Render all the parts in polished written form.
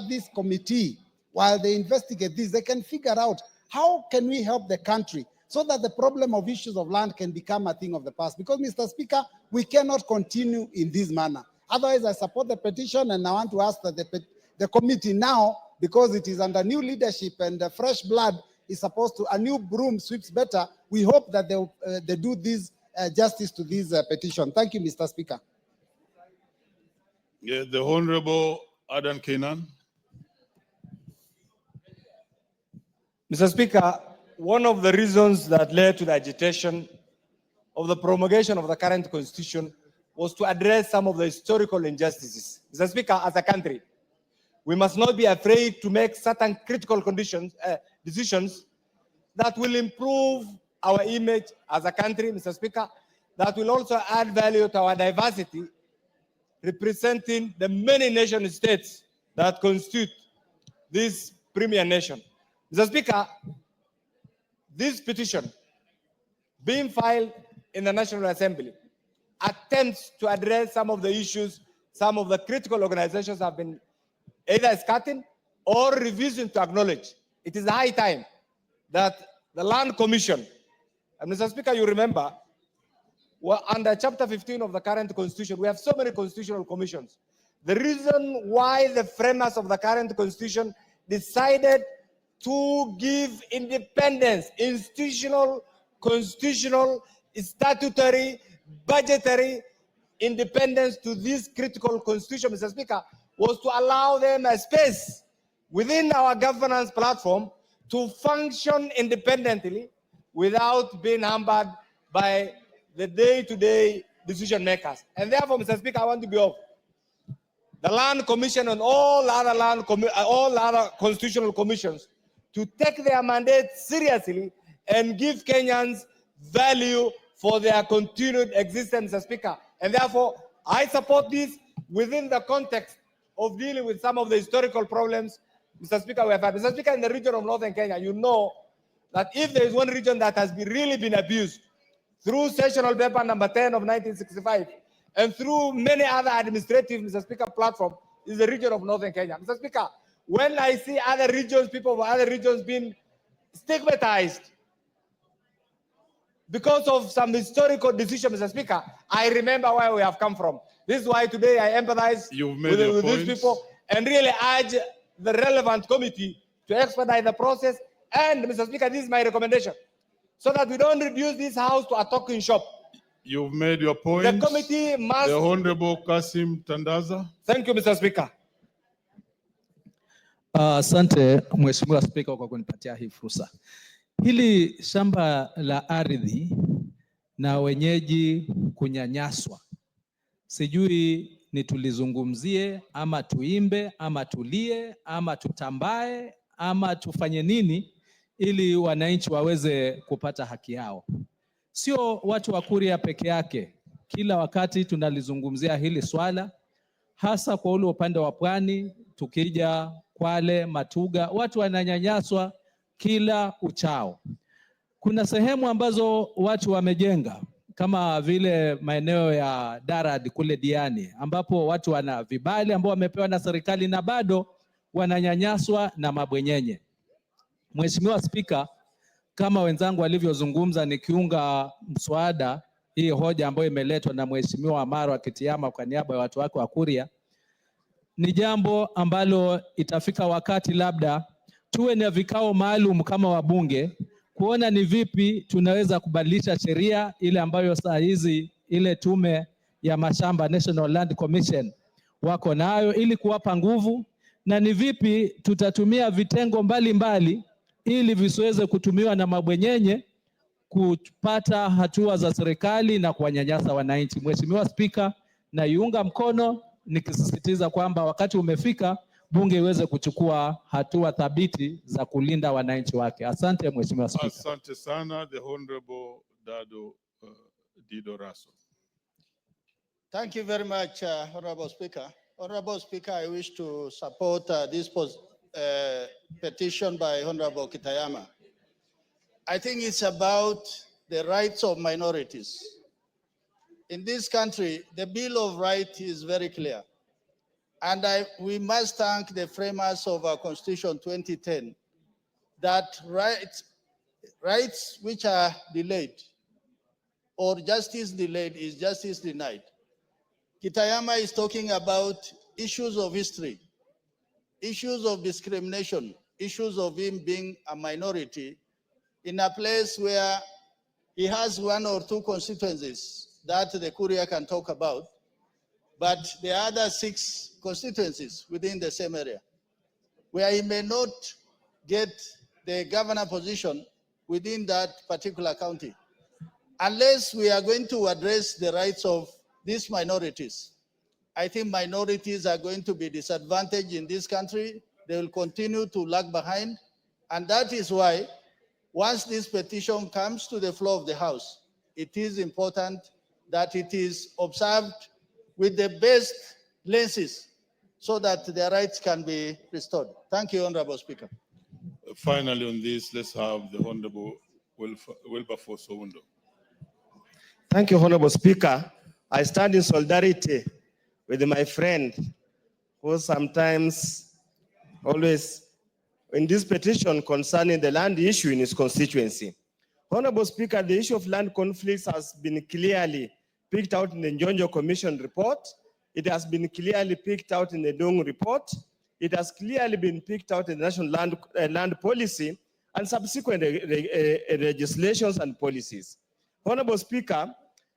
this committee, while they investigate this, they can figure out how can we help the country so that the problem of issues of land can become a thing of the past. Because, Mr. Speaker, we cannot continue in this manner. Otherwise, I support the petition, and I want to ask that the committee now, because it is under new leadership and fresh blood is supposed to, a new broom sweeps better. We hope that they do this justice to this petition. Thank you, Mr. Speaker. Yeah, the Honorable Adan Kenan. Mr. Speaker, one of the reasons that led to the agitation of the promulgation of the current constitution was to address some of the historical injustices. Mr. Speaker, as a country, we must not be afraid to make certain critical decisions that will improve our image as a country, Mr. Speaker, that will also add value to our diversity, representing the many nation states that constitute this premier nation. Mr. Speaker, this petition being filed in the National Assembly attempts to address some of the issues some of the critical organizations have been either skirting or refusing to acknowledge. It is high time that the Land Commission, and Mr. Speaker, you remember, under Chapter 15 of the current Constitution, we have so many constitutional commissions. The reason why the framers of the current Constitution decided to give independence, institutional, constitutional, statutory, budgetary independence to this critical constitution, Mr. Speaker, was to allow them a space within our governance platform to function independently without being hampered by the day-to-day decision makers. And therefore, Mr. Speaker, I want to be off. The Land Commission and all other constitutional commissions to take their mandate seriously and give Kenyans value for their continued existence, Mr. Speaker. And therefore, I support this within the context of dealing with some of the historical problems, Mr. Speaker, we have had. Mr. Speaker, in the region of Northern Kenya, you know that if there is one region that has really been abused through sessional paper number 10 of 1965 and through many other administrative, Mr. Speaker, platforms, is the region of Northern Kenya. Mr. Speaker, when I see other regions, people of other regions being stigmatized because of some historical decision, Mr. Speaker, I remember where we have come from. This is why today I empathize with these people and really urge the relevant committee to expedite the process. And, Mr. Speaker, this is my recommendation, so that we don't reduce this house to a talking shop. You've made your point. The committee must... The Honorable Kasim Tandaza. Thank you, Mr. Speaker. Asante Mheshimiwa Spika kwa kunipatia hii fursa. Hili shamba la ardhi na wenyeji kunyanyaswa, sijui ni tulizungumzie ama tuimbe ama tulie ama tutambae ama tufanye nini ili wananchi waweze kupata haki yao. Sio watu wa Kuria peke yake, kila wakati tunalizungumzia hili swala, hasa kwa ule upande wa pwani, tukija Kwale, Matuga, watu wananyanyaswa kila uchao. Kuna sehemu ambazo watu wamejenga kama vile maeneo ya Darad kule Diani, ambapo watu wana vibali ambao wamepewa na serikali na bado wananyanyaswa na mabwenyenye. Mheshimiwa Spika, kama wenzangu walivyozungumza, nikiunga mswada hii hoja ambayo imeletwa na Mheshimiwa Amaro Akitiama kwa niaba ya watu wake wa Kuria, ni jambo ambalo itafika wakati labda tuwe na vikao maalum kama wabunge kuona ni vipi tunaweza kubadilisha sheria ile ambayo saa hizi ile tume ya mashamba National Land Commission wako nayo, ili kuwapa nguvu, na ni vipi tutatumia vitengo mbalimbali ili visiweze kutumiwa na mabwenyenye kupata hatua za serikali na kuwanyanyasa wananchi. Mheshimiwa Spika, na iunga mkono nikisisitiza kwamba wakati umefika bunge iweze kuchukua hatua thabiti za kulinda wananchi wake. Asante Mheshimiwa Spika. Asante sana. The Honorable Dado Dido Raso. Thank you very much, Honorable Speaker. Honorable Speaker, I wish to support this petition by Honorable Kitayama. I think it's about the rights of minorities. In this country, the Bill of Rights is very clear. And we must thank the framers of our Constitution 2010 that rights which are delayed or justice delayed is justice denied. Kitayama is talking about issues of history, issues of discrimination, issues of him being a minority in a place where he has one or two constituencies that the courier can talk about, but there are other 6 constituencies within the same area where he may not get the governor position within that particular county. Unless we are going to address the rights of these minorities, I think minorities are going to be disadvantaged in this country. They will continue to lag behind. And that is why once this petition comes to the floor of the House, it is important that it is observed with the best lenses so that their rights can be restored. Thank you, Honorable Speaker. Finally, on this, let's have the Honorable Wilberforce Owundo. Thank you, Honorable Speaker. I stand in solidarity with my friend who sometimes always in this petition concerning the land issue in his constituency. Honorable Speaker, the issue of land conflicts has been clearly picked out in the Njonjo Commission report. It has been clearly picked out in the Dung report. It has clearly been picked out in the National Land Policy and subsequent legislations and policies. Honorable Speaker,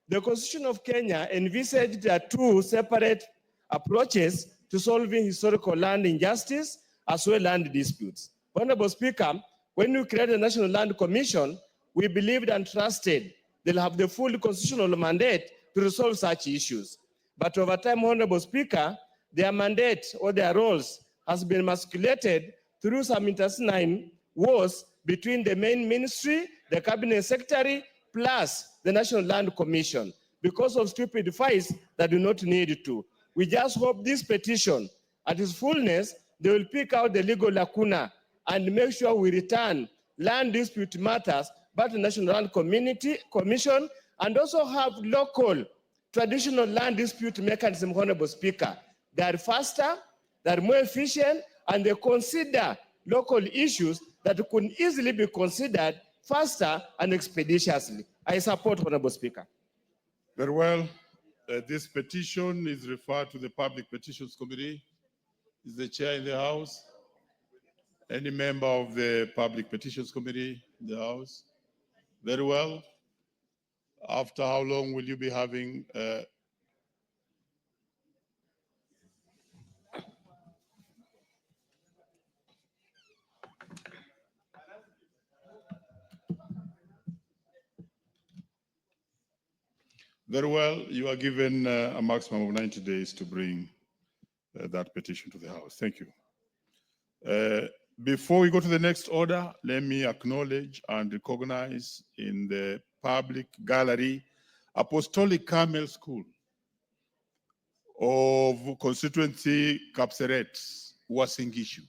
the Constitution of Kenya envisaged 2 separate approaches to solving historical land injustice as well as land disputes. Honorable Speaker, when we created the National Land Commission, we believed and trusted they'll have the full constitutional mandate to resolve such issues. But over time, Honorable Speaker, their mandate or their roles has been emasculated through some intestine wars between the main ministry, the cabinet secretary, plus the National Land Commission because of stupid fights that do not need to. We just hope this petition, at its fullness, they will pick out the legal lacuna and make sure we return land dispute matters back to the National Land Commission and also have local traditional land dispute mechanism, Honorable Speaker. They are faster, they are more efficient, and they consider local issues that could easily be considered faster and expeditiously. I support, Honorable Speaker. Very well. This petition is referred to the Public Petitions Committee. Is the chair in the House? Any member of the Public Petitions Committee in the House? Very well. After how long will you be having Very well. You are given a maximum of 90 days to bring that petition to the House. Thank you. Before we go to the next order, let me acknowledge and recognize in the public gallery Apostolic Carmel School of constituency Kapseret, Uasin-Gishu.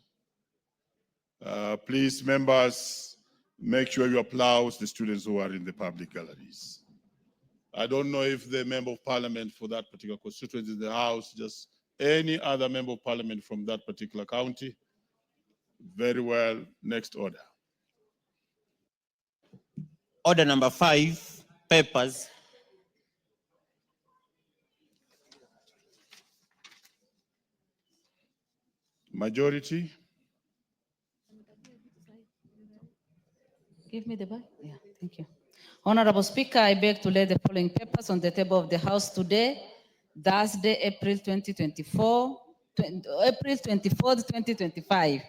Please, members, make sure you applaud the students who are in the public galleries. I don't know if the member of parliament for that particular constituency is in the House, just any other member of parliament from that particular county. Very well. Next order. Order number 5, papers. Majority. Give me the bag. Yeah, thank you. Honorable Speaker, I beg to lay the following papers on the table of the House today, Thursday, April 24th, 2025.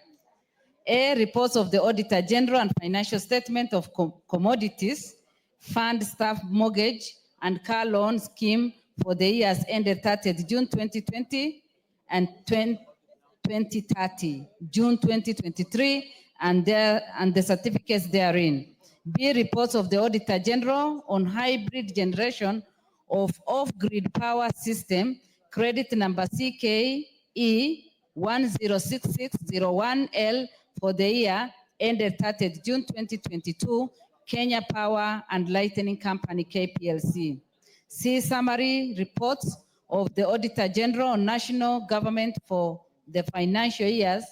A, reports of the Auditor General and financial statement of commodities, fund, staff, mortgage, and car loan scheme for the years ended 30th June 2020 and 2030, June 2023, and the certificates therein. B, reports of the Auditor General on hybrid generation of off-grid power system, credit number CKE 106601L for the year ended 30th June 2022, Kenya Power and Lighting Company, KPLC. C, summary reports of the Auditor General on national government for the financial years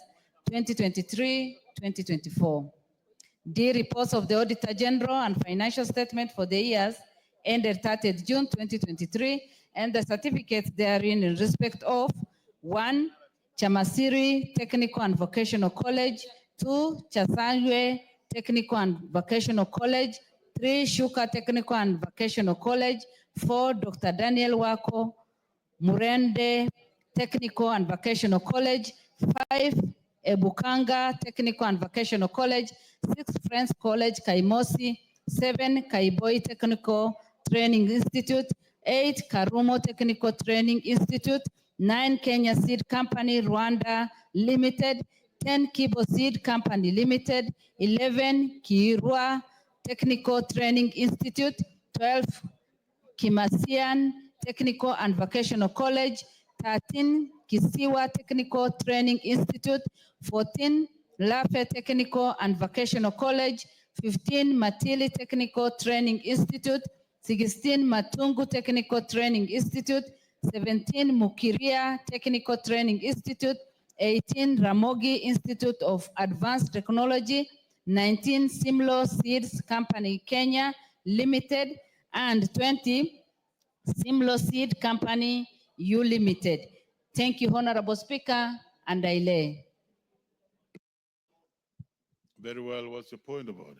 2023-2024. D, reports of the Auditor General and financial statement for the years ended 30th June 2023, and the certificates therein in respect of 1, Chamasiri Technical and Vocational College, 2, Chasangwe Technical and Vocational College, 3, Shuka Technical and Vocational College, 4, Dr. Daniel Wako Murende Technical and Vocational College, 5, Ebukanga Technical and Vocational College, 6, Friends College, Kaimosi, 7, Kaiboi Technical Training Institute, 8, Karumo Technical Training Institute, 9, Kenya Seed Company, Rwanda Limited, 10, Kibo Seed Company Limited, 11, Kirua Technical Training Institute, 12, Kimasian Technical and Vocational College, 13, Kisiwa Technical Training Institute, 14, Lafe Technical and Vocational College, 15, Matili Technical Training Institute, 16, Matungu Technical Training Institute, 17, Mukiria Technical Training Institute, 18, Ramogi Institute of Advanced Technology, 19, Simlo Seeds Company Kenya Limited, and 20, Simlo Seed Company U Limited. Thank you, Honorable Speaker, and I lay. Very well. What's your point of order?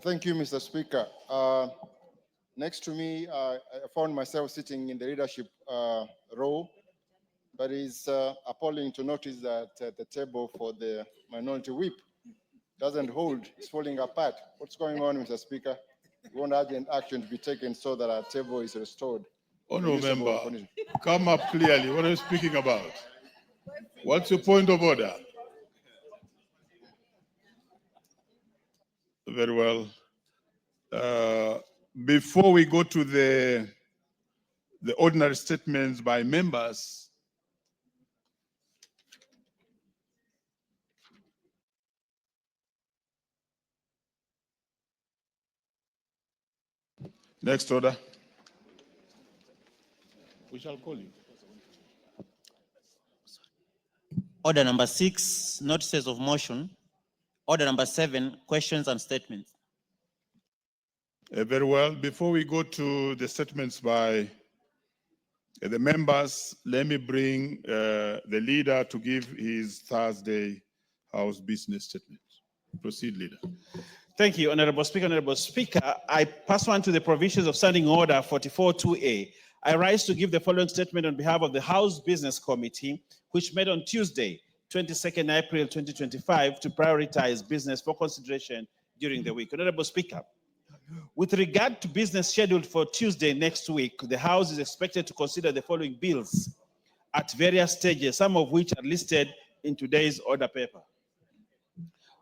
Thank you, Mr. Speaker. Next to me, I found myself sitting in the leadership row, but it's appalling to notice that the table for the minority whip doesn't hold, it's falling apart. What's going on, Mr. Speaker? We want urgent action to be taken so that our table is restored. Honourable member, come up clearly. What are you speaking about? What's your point of order? Very well. Before we go to the ordinary statements by members, next order. We shall call you. Order number 6, notices of motion. Order number 7, questions and statements. Very well. Before we go to the statements by the members, let me bring the leader to give his Thursday House business statement. Proceed, leader. Thank you, Honorable Speaker. Honorable Speaker, I pass on to the provisions of Standing Order 44-2A. I rise to give the following statement on behalf of the House Business Committee, which met on Tuesday, 22nd April 2025, to prioritize business for consideration during the week. Honorable Speaker, with regard to business scheduled for Tuesday next week, the House is expected to consider the following bills at various stages, some of which are listed in today's order paper.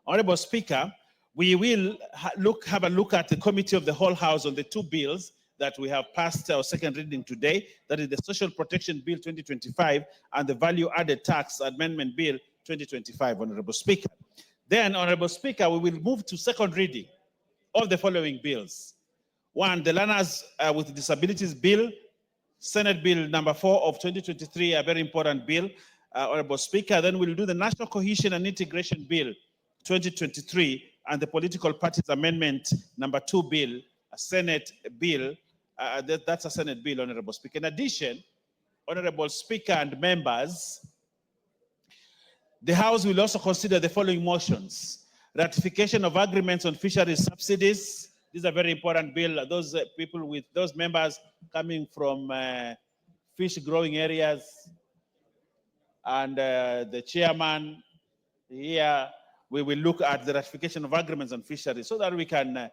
Honorable Speaker, we will have a look at the Committee of the Whole House on the 2 bills that we have passed our second reading today, that is the Social Protection Bill 2025 and the Value Added Tax Amendment Bill 2025, Honorable Speaker. Then, Honorable Speaker, we will move to second reading of the following bills. 1, the Learners with Disabilities Bill, Senate Bill number 4 of 2023, a very important bill, Honorable Speaker. Then we'll do the National Cohesion and Integration Bill 2023 and the Political Parties Amendment number 2 bill, a Senate bill. That's a Senate bill, Honorable Speaker. In addition, Honorable Speaker and members, the House will also consider the following motions: ratification of agreements on fisheries subsidies. This is a very important bill. Those people with those members coming from fish growing areas, and the chairman here, we will look at the ratification of agreements on fisheries so that we can,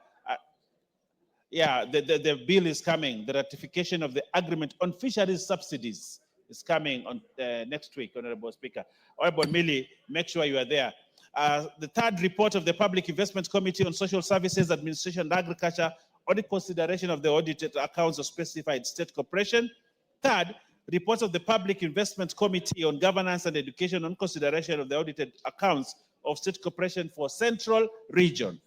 the bill is coming. The ratification of the agreement on fisheries subsidies is coming on next week, Honorable Speaker. Honorable Millie, make sure you are there. The third report of the Public Investment Committee on Social Services, Administration and Agriculture, audit consideration of the audited accounts of specified state corporation. Third, reports of the Public Investment Committee on Governance and Education on consideration of the audited accounts of state corporation for Central Region.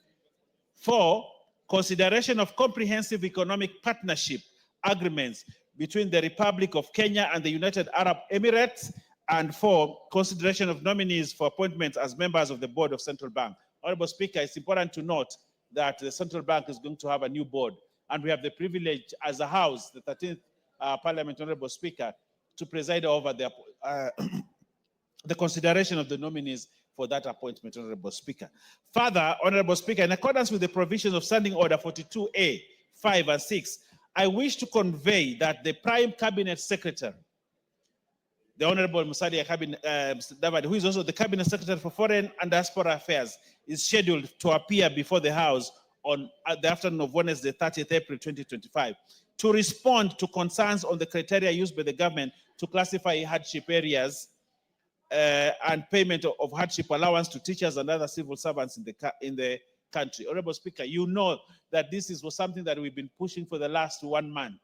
4, consideration of comprehensive economic partnership agreements between the Republic of Kenya and the United Arab Emirates, and 4, consideration of nominees for appointments as members of the board of Central Bank. Honorable Speaker, it's important to note that the Central Bank is going to have a new board, and we have the privilege as a House, the 13th Parliament, Honorable Speaker, to preside over the, the consideration of the nominees for that appointment, Honorable Speaker. Further, Honorable Speaker, in accordance with the provisions of Standing Order 42A, 5 and 6, I wish to convey that the Prime Cabinet Secretary, the Honorable Musalia David, who is also the Cabinet Secretary for Foreign and Diaspora Affairs, is scheduled to appear before the House on the afternoon of Wednesday, 30th April 2025, to respond to concerns on the criteria used by the government to classify hardship areas and payment of hardship allowance to teachers and other civil servants in the country. Honorable Speaker, you know that this was something that we've been pushing for the last 1 month,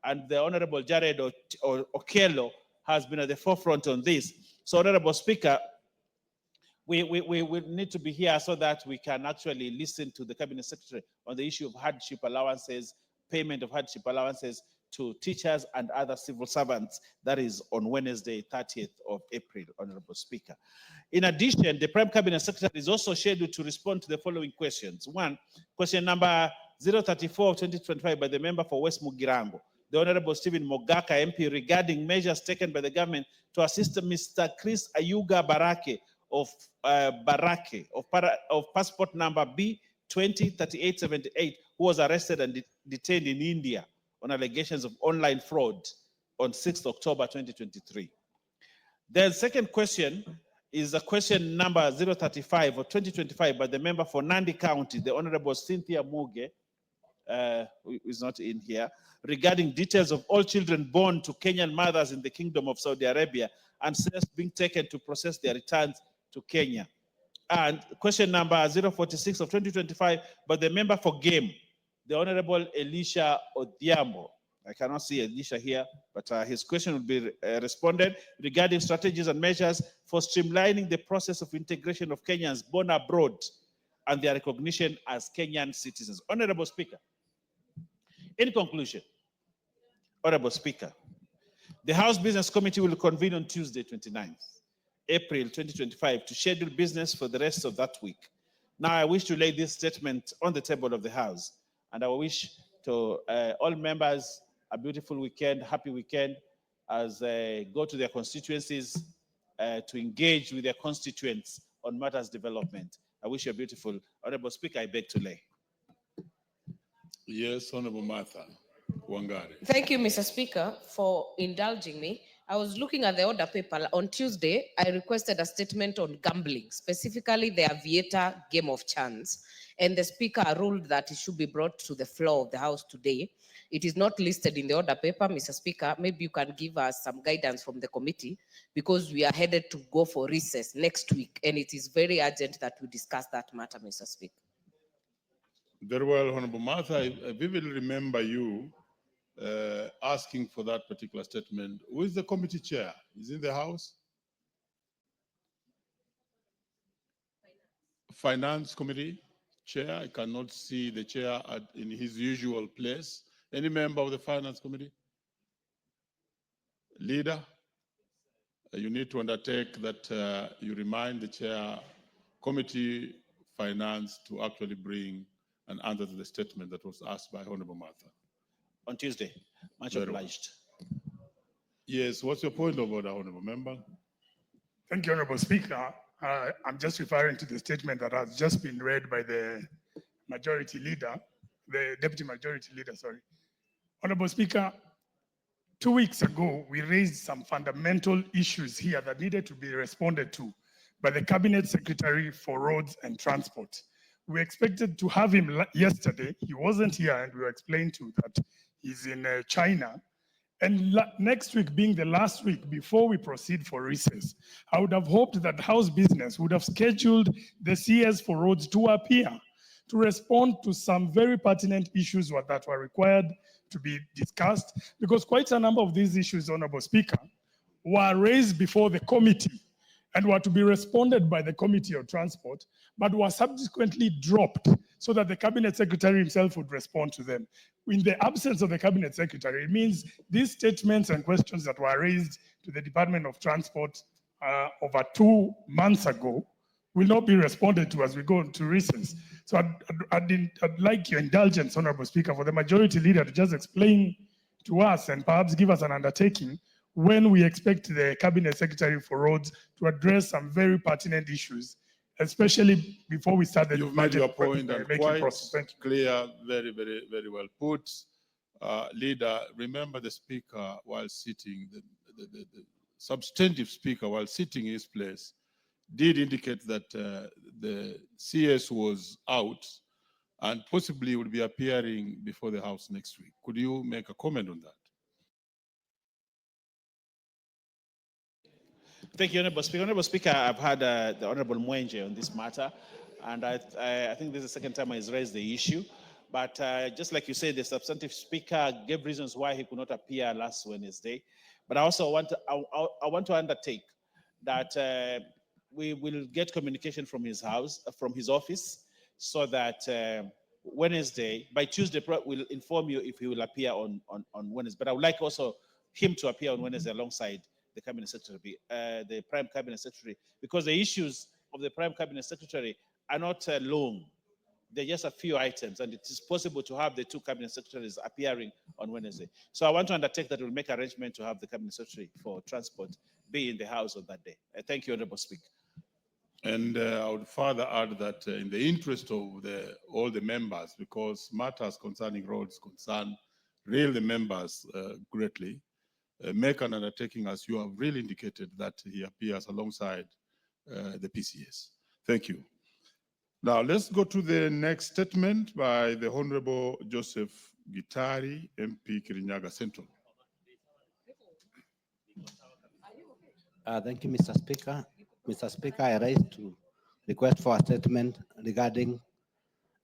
and the Honorable Jared Okello has been at the forefront on this. So, Honorable Speaker, we need to be here so that we can actually listen to the Cabinet Secretary on the issue of hardship allowances, payment of hardship allowances to teachers and other civil servants. That is on Wednesday, 30th of April, Honorable Speaker. In addition, the Prime Cabinet Secretary is also scheduled to respond to the following questions. 1, question number 034 of 2025 by the member for West Mugirango, the Honorable Stephen Mogaka MP, regarding measures taken by the government to assist Mr. Chris Ayuga Barake of passport number B203878, who was arrested and detained in India on allegations of online fraud on 6th October 2023. The second question is a question number 035 of 2025 by the member for Nandi County, the Honorable Cynthia Muge, who is not in here, regarding details of all children born to Kenyan mothers in the Kingdom of Saudi Arabia and steps being taken to process their returns to Kenya. And question number 046 of 2025 by the member for Game, the Honorable Elisha Odhiambo. I cannot see Elisha here, but his question will be responded regarding strategies and measures for streamlining the process of integration of Kenyans born abroad and their recognition as Kenyan citizens. Honorable Speaker, in conclusion, Honorable Speaker, the House Business Committee will convene on Tuesday, 29th April 2025 to schedule business for the rest of that week. Now, I wish to lay this statement on the table of the House, and I wish to all members a beautiful weekend, happy weekend, as they go to their constituencies to engage with their constituents on matters development. I wish you a beautiful. Honorable Speaker, I beg to lay. Yes, Honorable Martha Wangari. Thank you, Mr. Speaker, for indulging me. I was looking at the order paper. On Tuesday, I requested a statement on gambling, specifically the Aviator game of chance. And the Speaker ruled that it should be brought to the floor of the House today. It is not listed in the order paper, Mr. Speaker. Maybe you can give us some guidance from the committee, because we are headed to go for recess next week, and it is very urgent that we discuss that matter, Mr. Speaker. Very well, Honorable Martha. I vividly remember you asking for that particular statement. Who is the committee chair? Is in the House? Finance Committee chair. I cannot see the chair in his usual place. Any member of the Finance Committee? Leader? You need to undertake that you remind the chair, Committee Finance, to actually bring an answer to the statement that was asked by Honorable Martha. On Tuesday. Much Very obliged. Well. Yes, what's your point of order, Honorable Member? Thank you, Honorable Speaker. I'm just referring to the statement that has just been read by the Majority Leader, the Deputy Majority Leader, sorry. Honorable Speaker, 2 weeks ago, we raised some fundamental issues here that needed to be responded to by the Cabinet Secretary for Roads and Transport. We expected to have him yesterday. He wasn't here, and we were explained to that he's in China. And next week being the last week before we proceed for recess, I would have hoped that House Business would have scheduled the CS for Roads to appear to respond to some very pertinent issues that were required to be discussed, because quite a number of these issues, Honorable Speaker, were raised before the committee. and were to be responded by the Committee of Transport, but were subsequently dropped so that the Cabinet Secretary himself would respond to them. In the absence of the Cabinet Secretary, it means these statements and questions that were raised to the Department of Transport over 2 months ago will not be responded to as we go into recess. So I'd like your indulgence, Honorable Speaker, for the Majority Leader to just explain to us and perhaps give us an undertaking when we expect the Cabinet Secretary for Roads to address some very pertinent issues, especially before we start the You've made your budget point and making quite process. Thank you. clear, very well put. Leader, remember the speaker while sitting, the substantive speaker while sitting in his place did indicate that the CS was out and possibly would be appearing before the House next week. Could you make a comment on that? Thank you, Honorable Speaker. Honorable Speaker, I've had the Honorable Mwenje on this matter, and I think this is the second time he's raised the issue. But just like you said, the substantive speaker gave reasons why he could not appear last Wednesday. But I also want to undertake that we will get communication from his house, from his office, so that Wednesday, by Tuesday, we'll inform you if he will appear on Wednesday. But I would like also him to appear on Wednesday alongside the Cabinet Secretary, the Prime Cabinet Secretary, because the issues of the Prime Cabinet Secretary are not long. They're just a few items, and it is possible to have the two Cabinet Secretaries appearing on Wednesday. So I want to undertake that we'll make arrangement to have the Cabinet Secretary for Transport be in the House on that day. Thank you, Honorable Speaker. And I would further add that in the interest of all the members, because matters concerning roads concern really the members greatly, make an undertaking, as you have really indicated, that he appears alongside the PCS. Thank you. Now, let's go to the next statement by the Honorable Joseph Gitari, MP Kirinyaga Central. Thank you, Mr. Speaker. Mr. Speaker, I rise to request for a statement regarding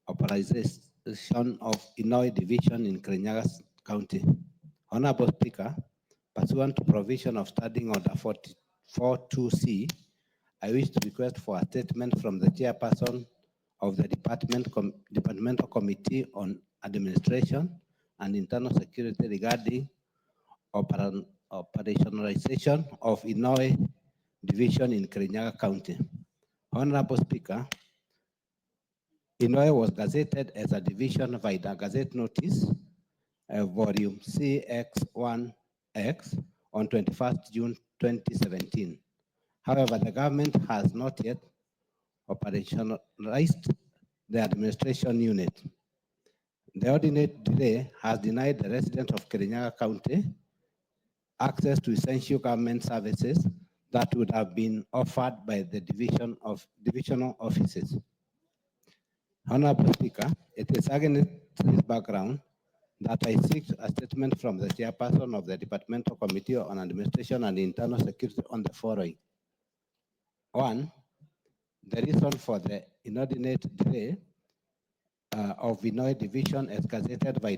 authorization of Inouye Division in Kirinyaga County. Honorable Speaker, pursuant to provision of Standing Order 42C, I wish to request for a statement from the chairperson of the Departmental Committee on Administration and Internal Security regarding operationalization of Inouye Division in Kirinyaga County. Honorable Speaker, Inouye was gazetted as a division by the Gazette Notice, volume CX1X on 21st June 2017. However, the government has not yet operationalized the administration unit. The ordinate delay has denied the residents of Kirinyaga County access to essential government services that would have been offered by the divisional offices. Honorable Speaker, it is against this background that I seek a statement from the chairperson of the Departmental Committee on Administration and Internal Security on the following. One, the reason for the inordinate delay of Inouye Division as gazetted by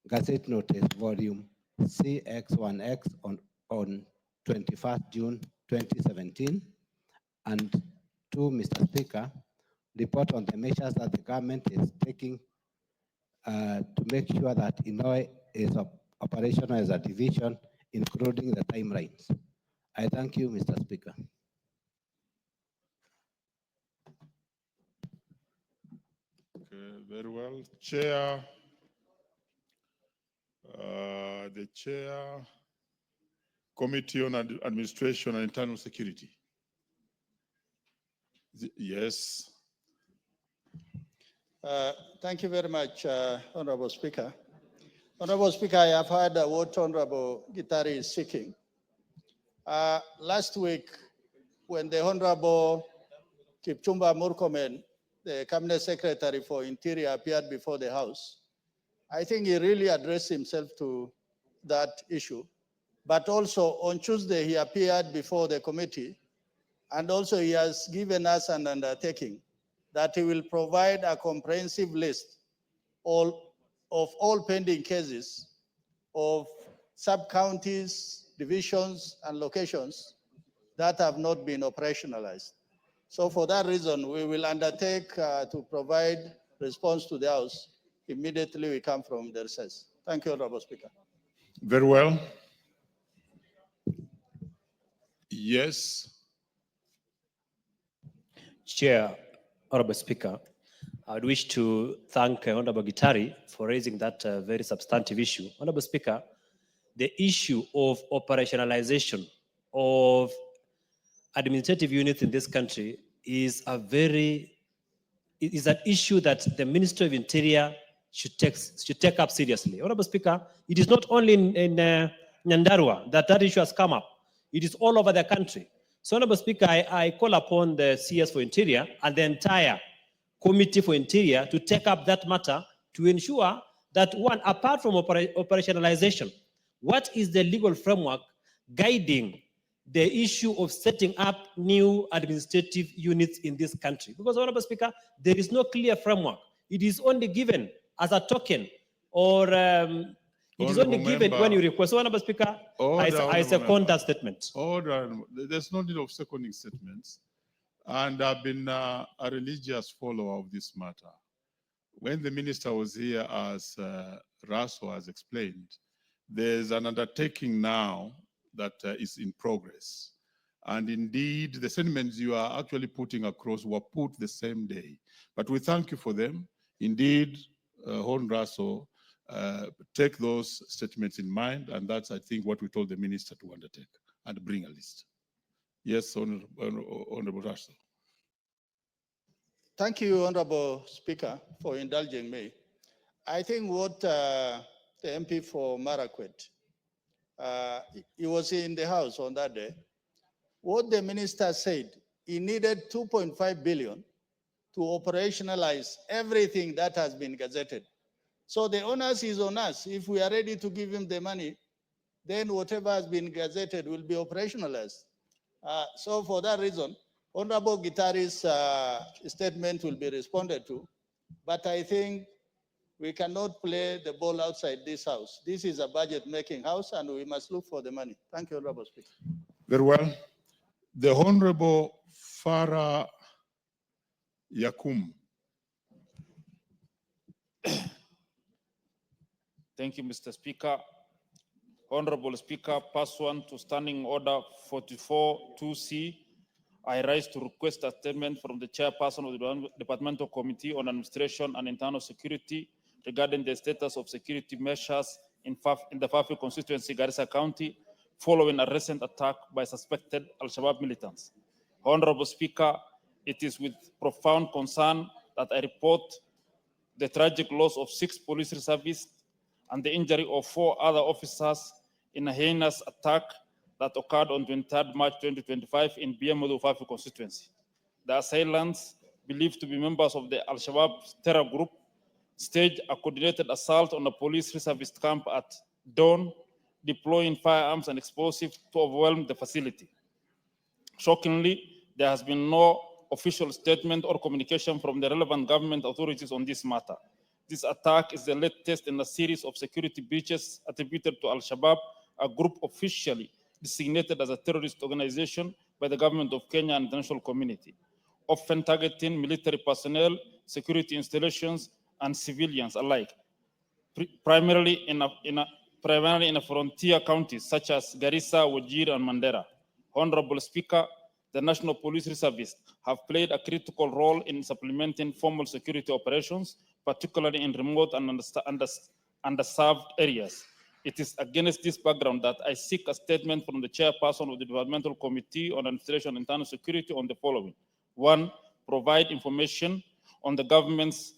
Gazette Notice, volume CX1X on 21st June 2017. And two, Mr. Speaker, report on the measures that the government is taking to make sure that Inouye is operational as a division, including the timelines. I thank you, Mr. Speaker. Okay, very well. Chair, the Chair, Committee on Administration and Internal Security. Yes. Thank you very much, Honorable Speaker. Honorable Speaker, I have heard what Honorable Gitari is seeking. Last week, when the Honorable Kipchumba Murkomen, the Cabinet Secretary for Interior, appeared before the House, I think he really addressed himself to that issue. But also on Tuesday, he appeared before the committee, and also he has given us an undertaking that he will provide a comprehensive list of all pending cases of sub-counties, divisions, and locations that have not been operationalized. So for that reason, we will undertake to provide response to the House immediately we come from the recess. Thank you, Honorable Speaker. Very well. Yes. Chair, Honorable Speaker, I would wish to thank Honorable Gitari for raising that very substantive issue. Honorable Speaker, the issue of operationalization of administrative units in this country is an issue that the Ministry of Interior should take up seriously. Honorable Speaker, it is not only in Nyandarua that issue has come up. It is all over the country. So, Honorable Speaker, I call upon the CS for Interior and the entire Committee for Interior to take up that matter to ensure that, one, apart from operationalization, what is the legal framework guiding the issue of setting up new administrative units in this country? Because, Honorable Speaker, there is no clear framework. It is only given as a token, or it is only given when you request. So, Honorable Speaker, I second that statement. Order. There's no need of seconding statements. And I've been a religious follower of this matter. When the minister was here, as Raso has explained, there's an undertaking now that is in progress. And indeed, the sentiments you are actually putting across were put the same day. But we thank you for them. Indeed, Hon Raso, take those statements in mind, and that's, I think, what we told the minister to undertake and bring a list. Yes, Honorable Raso. Thank you, Honorable Speaker, for indulging me. I think what the MP for Marakwet, he was in the House on that day. What the minister said, he needed 2.5 billion to operationalize everything that has been gazetted. So the onus is on us. If we are ready to give him the money, then whatever has been gazetted will be operationalized. So for that reason, Honorable Gitari's statement will be responded to, but I think we cannot play the ball outside this House. This is a budget-making House, and we must look for the money. Thank you, Honorable Speaker. Very well. The Honorable Farah Yakum. Thank you, Mr. Speaker. Honorable Speaker, pursuant to Standing Order 44-2C, I rise to request a statement from the chairperson of the Departmental Committee on Administration and Internal Security regarding the status of security measures in the Fafi constituency, Garissa County, following a recent attack by suspected Al-Shabaab militants. Honorable Speaker, it is with profound concern that I report the tragic loss of 6 police reservists and the injury of 4 other officers in a heinous attack that occurred on 23rd March 2025 in Biamodu Fafi constituency. The assailants, believed to be members of the Al-Shabaab terror group, staged a coordinated assault on a police reservist camp at dawn, deploying firearms and explosives to overwhelm the facility. Shockingly, there has been no official statement or communication from the relevant government authorities on this matter. This attack is the latest in a series of security breaches attributed to Al-Shabaab, a group officially designated as a terrorist organization by the government of Kenya and the international community, often targeting military personnel, security installations, and civilians alike, primarily in frontier counties such as Garissa, Wajir, and Mandera. Honorable Speaker, the National Police Reservists have played a critical role in supplementing formal security operations, particularly in remote and underserved areas. It is against this background that I seek a statement from the chairperson of the Departmental Committee on Administration and Internal Security on the following. 1, provide information on the government's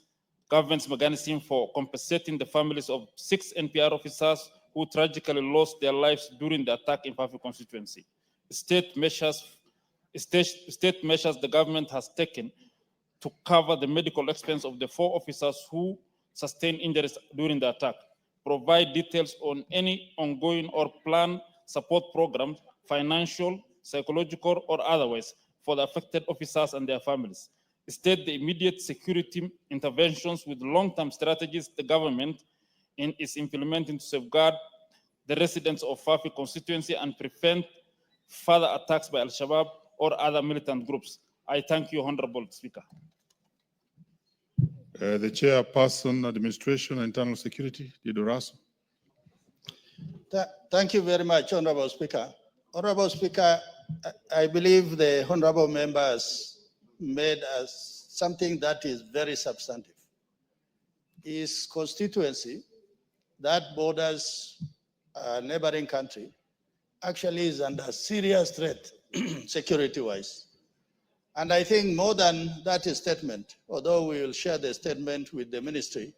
mechanism for compensating the families of 6 NPR officers who tragically lost their lives during the attack in Fafi constituency. State measures the government has taken to cover the medical expense of the 4 officers who sustained injuries during the attack. Provide details on any ongoing or planned support programs, financial, psychological, or otherwise, for the affected officers and their families. State the immediate security interventions with long-term strategies the government is implementing to safeguard the residents of Fafi constituency and prevent further attacks by Al-Shabaab or other militant groups. I thank you, Honorable Speaker. The Chairperson, Administration and Internal Security, Dido Raso. Thank you very much, Honorable Speaker. Honorable Speaker, I believe the honorable members made us something that is very substantive. His constituency that borders a neighboring country actually is under serious threat security-wise. And I think more than that statement, although we will share the statement with the ministry,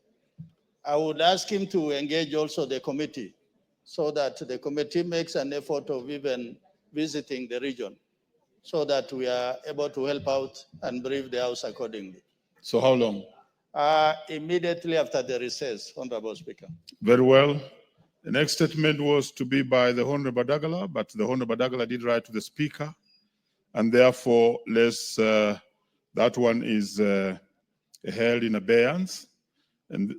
I would ask him to engage also the committee so that the committee makes an effort of even visiting the region so that we are able to help out and brief the House accordingly. So how long? Immediately after the recess, Honorable Speaker. Very well. The next statement was to be by the Honorable Badagala, but the Honorable Badagala did write to the Speaker, and therefore that one is held in abeyance, and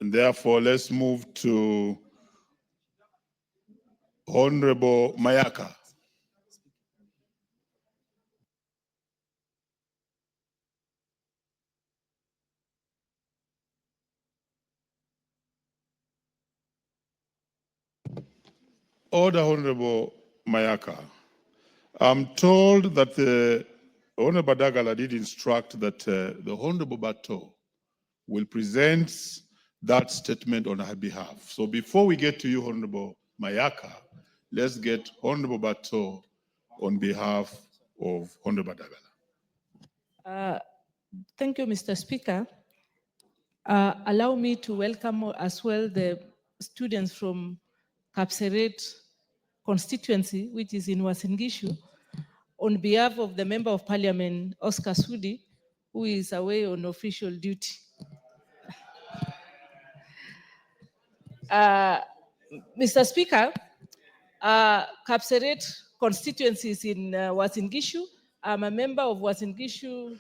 therefore let's move to Honorable Mayaka. Order, Honorable Mayaka. I'm told that the Honorable Badagala did instruct that the Honorable Bato will present that statement on her behalf. So before we get to you, Honorable Mayaka, let's get Honorable Bato on behalf of Honorable Badagala. Thank you, Mr. Speaker. Allow me to welcome as well the students from Kapseret constituency, which is in Uasin Gishu, on behalf of the Member of Parliament, Oscar Sudi, who is away on official duty. Mr. Speaker, Kapseret constituency is in Uasin Gishu. I'm a member of Uasin Gishu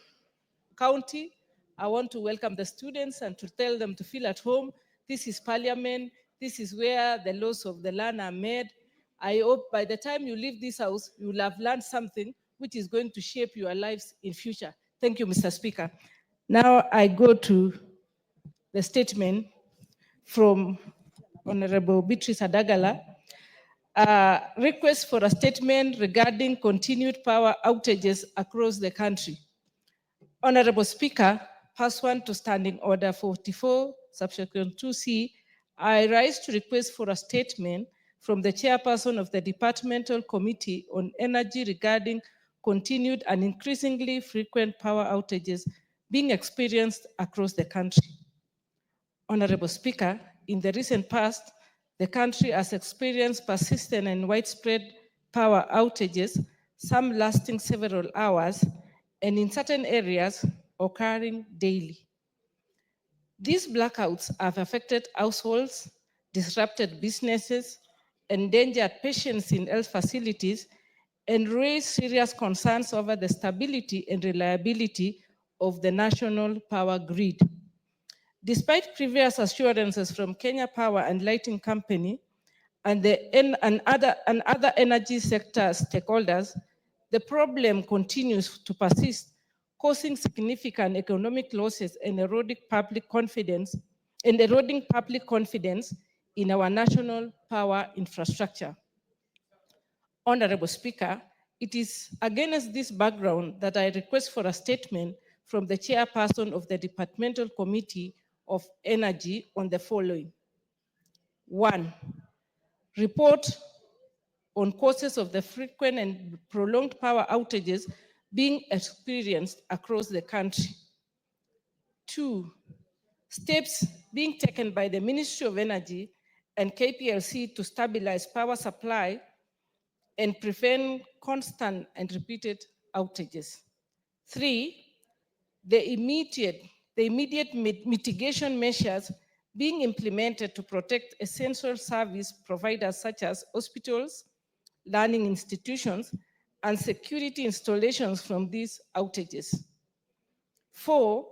County. I want to welcome the students and to tell them to feel at home. This is Parliament. This is where the laws of the land are made. I hope by the time you leave this house, you will have learned something which is going to shape your lives in future. Thank you, Mr. Speaker. Now I go to the statement from Honorable Beatrice Adagala. Request for a statement regarding continued power outages across the country. Honorable Speaker, pursuant to Standing Order 44, subsection 2C, I rise to request for a statement from the chairperson of the Departmental Committee on Energy regarding continued and increasingly frequent power outages being experienced across the country. Honorable Speaker, in the recent past, the country has experienced persistent and widespread power outages, some lasting several hours, and in certain areas occurring daily. These blackouts have affected households, disrupted businesses, endangered patients in health facilities, and raised serious concerns over the stability and reliability of the national power grid. Despite previous assurances from Kenya Power and Lighting Company and other energy sector stakeholders, the problem continues to persist, causing significant economic losses and eroding public confidence in our national power infrastructure. Honorable Speaker, it is against this background that I request for a statement from the chairperson of the Departmental Committee of Energy on the following. 1, report on causes of the frequent and prolonged power outages being experienced across the country. 2, steps being taken by the Ministry of Energy and KPLC to stabilize power supply and prevent constant and repeated outages. 3, the immediate mitigation measures being implemented to protect essential service providers such as hospitals, learning institutions, and security installations from these outages. 4,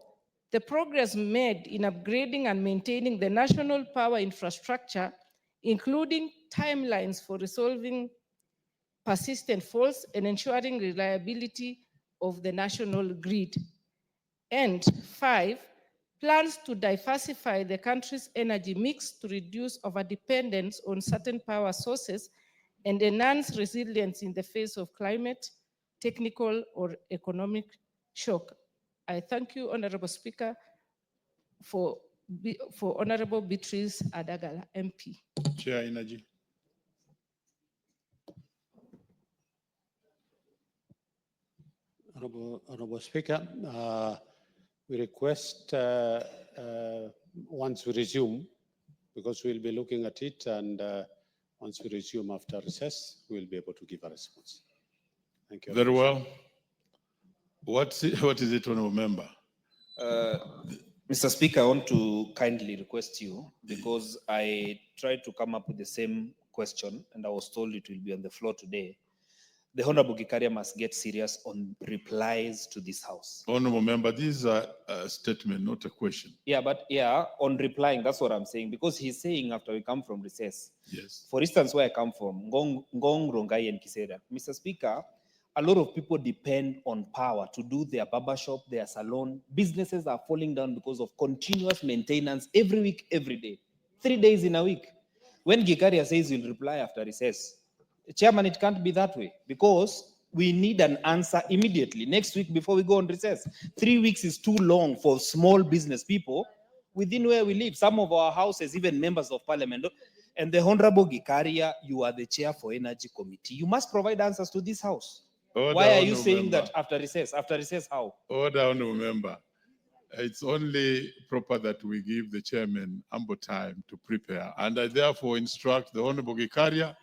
the progress made in upgrading and maintaining the national power infrastructure, including timelines for resolving persistent faults and ensuring reliability of the national grid. And 5, plans to diversify the country's energy mix to reduce overdependence on certain power sources and enhance resilience in the face of climate, technical, or economic shock. I thank you, Honorable Speaker, for Honorable Beatrice Adagala, MP. Chair Energy. Honorable Speaker, we request once we resume, because we'll be looking at it, and once we resume after recess, we'll be able to give a response. Thank you. Very well. What is it, Honorable Member? Mr. Speaker, I want to kindly request you, because I tried to come up with the same question and I was told it will be on the floor today. The Honorable Gikaria must get serious on replies to this House. Honorable Member, this is a statement, not a question. Yeah, but yeah, on replying, that's what I'm saying, because he's saying after we come from recess. Yes. For instance, where I come from, Ngong, Rongai, and Kisera. Mr. Speaker, a lot of people depend on power to do their barbershop, their salon. Businesses are falling down because of continuous maintenance every week, every day, 3 days in a week. When Gikaria says he'll reply after recess, Chairman, it can't be that way, because we need an answer immediately, next week before we go on recess. 3 weeks is too long for small business people within where we live. Some of our houses, even members of parliament. And the Honorable Gikaria, you are the chair for Energy Committee. You must provide answers to this House. Order, Why are you Honorable saying Member. that after recess? After recess, how? Order, Honorable Member. It's only proper that we give the chairman ample time to prepare. And I therefore instruct the Honorable Gikaria.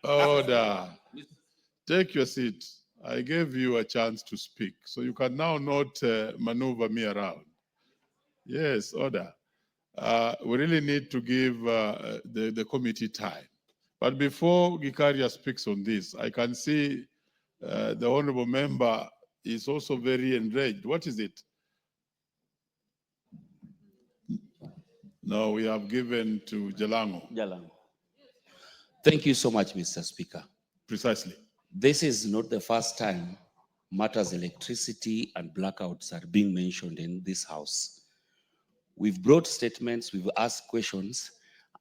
Order. Take your seat. I gave you a chance to speak, so you can now not maneuver me around. Yes, order. We really need to give the committee time. But before Gikaria speaks on this, I can see the honorable member is also very enraged. What is it? No, we have given to Jalango. Jalango. Thank you so much, Mr. Speaker. Precisely. This is not the first time matters electricity and blackouts are being mentioned in this House. We've brought statements, we've asked questions,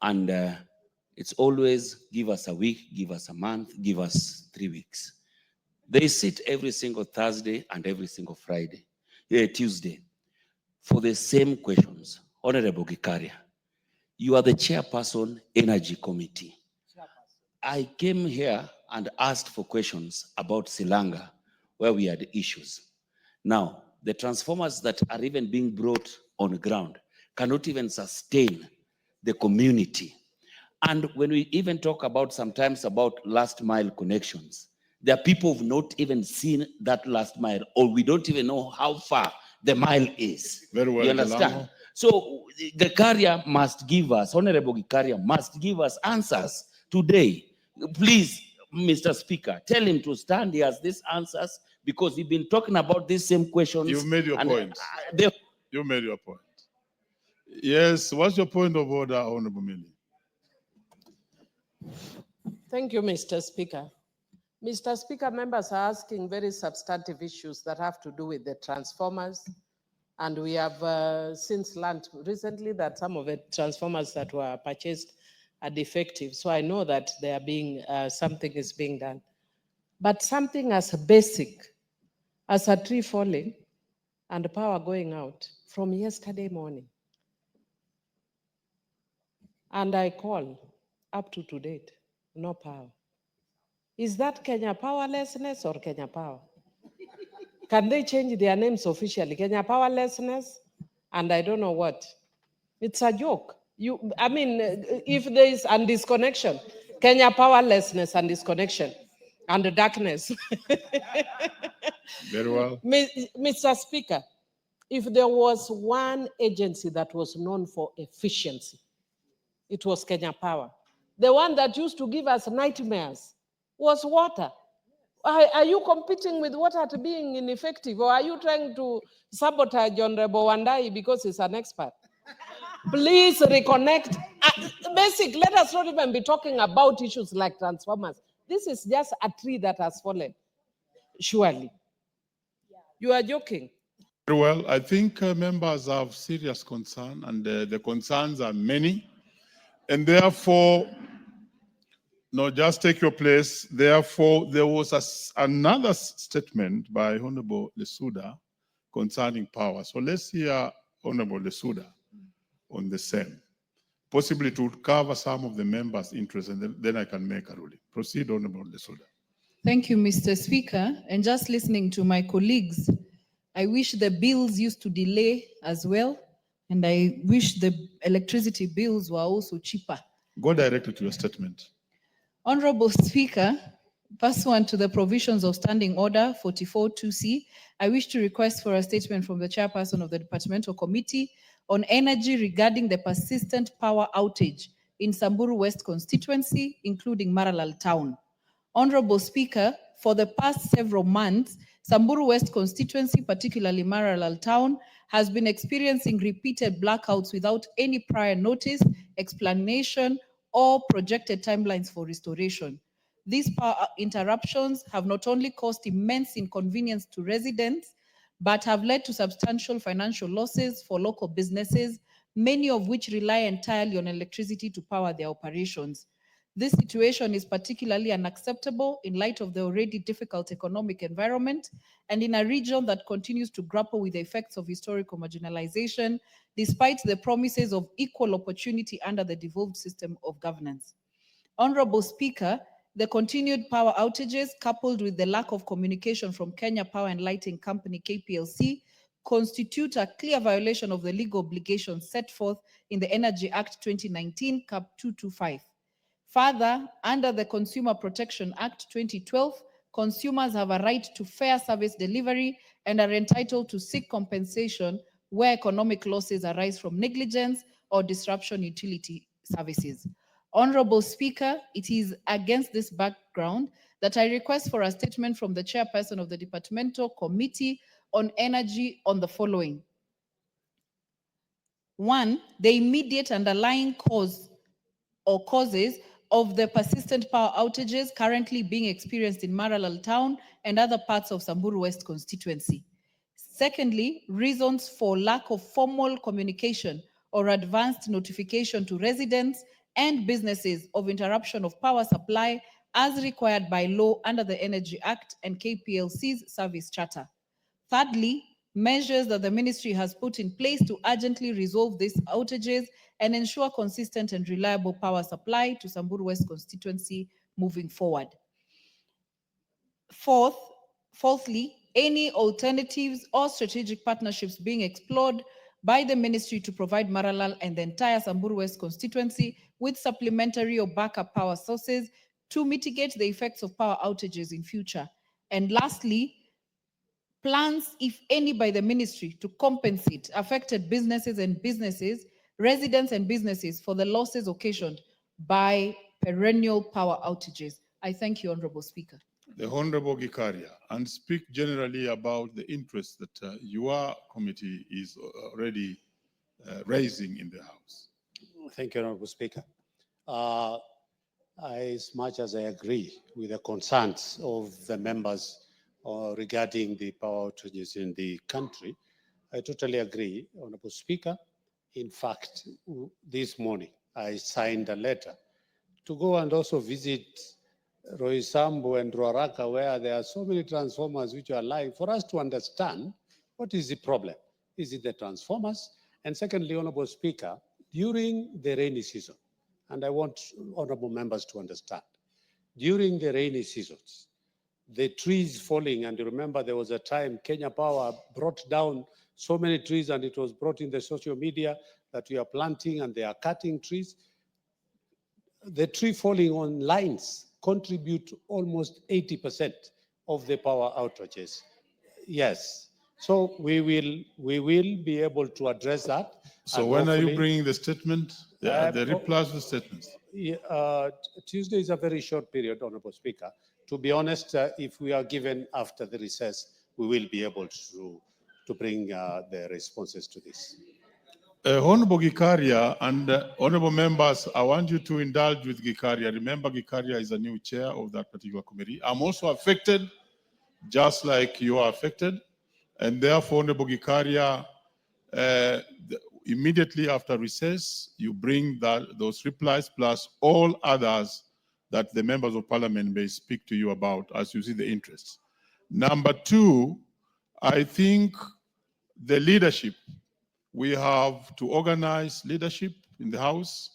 and it's always give us a week, give us a month, give us 3 weeks. They sit every single Thursday and every single Tuesday, for the same questions. Honorable Gikaria, you are the chairperson, Energy Committee. I came here and asked for questions about Silanga, where we had issues. Now, the transformers that are even being brought on ground cannot even sustain the community. And when we even talk about sometimes about last mile connections, there are people who've not even seen that last mile, or we don't even know how far the mile is. Very well, you understand? Jalango. So the carrier must give us, Honorable Gikaria must give us answers today. Please, Mr. Speaker, tell him to stand. He has these answers because we've been talking about these same questions. You've made your point. They You made your point. Yes, what's your point of order, Honorable Millie? Thank you, Mr. Speaker. Mr. Speaker, members are asking very substantive issues that have to do with the transformers. And we have since learned recently that some of the transformers that were purchased are defective. So I know that they are being, something is being done. But something as basic as a tree falling and power going out from yesterday morning. And I call up to date, no power. Is that Kenya powerlessness or Kenya Power? Can they change their names officially? Kenya powerlessness and I don't know what. It's a joke. I mean, if there is a disconnection, Kenya powerlessness and disconnection and the darkness. Very well. Mr. Speaker, if there was one agency that was known for efficiency, it was Kenya Power. The one that used to give us nightmares was water. Are you competing with water to being ineffective, or are you trying to sabotage Honorable Wandai because he's an expert? Please reconnect. Basic, let us not even be talking about issues like transformers. This is just a tree that has fallen. Surely. You are joking. Very well. I think members have serious concern, and the concerns are many. And therefore, no, just take your place. Therefore, there was another statement by Honorable Lesuda concerning power. So let's hear Honorable Lesuda on the same. Possibly to cover some of the members' interests, and then I can make a ruling. Proceed, Honorable Lesuda. Thank you, Mr. Speaker. And just listening to my colleagues, I wish the bills used to delay as well. And I wish the electricity bills were also cheaper. Go directly to your statement. Honorable Speaker, pursuant to the provisions of Standing Order 44-2C, I wish to request for a statement from the chairperson of the Departmental Committee on Energy regarding the persistent power outage in Samburu West constituency, including Maralal Town. Honorable Speaker, for the past several months, Samburu West constituency, particularly Maralal Town, has been experiencing repeated blackouts without any prior notice, explanation, or projected timelines for restoration. These power interruptions have not only caused immense inconvenience to residents, but have led to substantial financial losses for local businesses, many of which rely entirely on electricity to power their operations. This situation is particularly unacceptable in light of the already difficult economic environment and in a region that continues to grapple with the effects of historical marginalization, despite the promises of equal opportunity under the devolved system of governance. Honorable Speaker, the continued power outages, coupled with the lack of communication from Kenya Power and Lighting Company, KPLC, constitute a clear violation of the legal obligations set forth in the Energy Act 2019, Cap 225. Further, under the Consumer Protection Act 2012, consumers have a right to fair service delivery and are entitled to seek compensation where economic losses arise from negligence or disruption utility services. Honorable Speaker, it is against this background that I request for a statement from the chairperson of the Departmental Committee on Energy on the following. One, the immediate underlying cause or causes of the persistent power outages currently being experienced in Maralal Town and other parts of Samburu West constituency. Secondly, reasons for lack of formal communication or advanced notification to residents and businesses of interruption of power supply as required by law under the Energy Act and KPLC's service charter. Thirdly, measures that the ministry has put in place to urgently resolve these outages and ensure consistent and reliable power supply to Samburu West constituency moving forward. Fourthly, any alternatives or strategic partnerships being explored by the ministry to provide Maralal and the entire Samburu West constituency with supplementary or backup power sources to mitigate the effects of power outages in future. And lastly, plans, if any, by the ministry to compensate affected businesses, residents and businesses for the losses occasioned by perennial power outages. I thank you, Honorable Speaker. The Honorable Gikaria, and speak generally about the interests that your committee is already raising in the House. Thank you, Honorable Speaker. As much as I agree with the concerns of the members regarding the power outages in the country, I totally agree, Honorable Speaker. In fact, this morning, I signed a letter to go and also visit Roysambu and Ruaraka, where there are so many transformers which are lying, for us to understand what is the problem. Is it the transformers? And secondly, Honorable Speaker, during the rainy season, and I want honorable members to understand, during the rainy seasons, the trees falling, and you remember there was a time Kenya Power brought down so many trees, and it was brought in the social media that we are planting and they are cutting trees. The tree falling on lines contribute almost 80% of the power outages. Yes. So we will be able to address that. So when are you bringing the statement? The replies to the statements? Tuesday is a very short period, Honorable Speaker. To be honest, if we are given after the recess, we will be able to bring the responses to this. Honorable Gikaria and honorable members, I want you to indulge with Gikaria. Remember, Gikaria is a new chair of that particular committee. I'm also affected, just like you are affected. And therefore, Honorable Gikaria, immediately after recess, you bring those replies plus all others that the members of parliament may speak to you about as you see the interests. Number two, I think the leadership, we have to organize leadership in the House,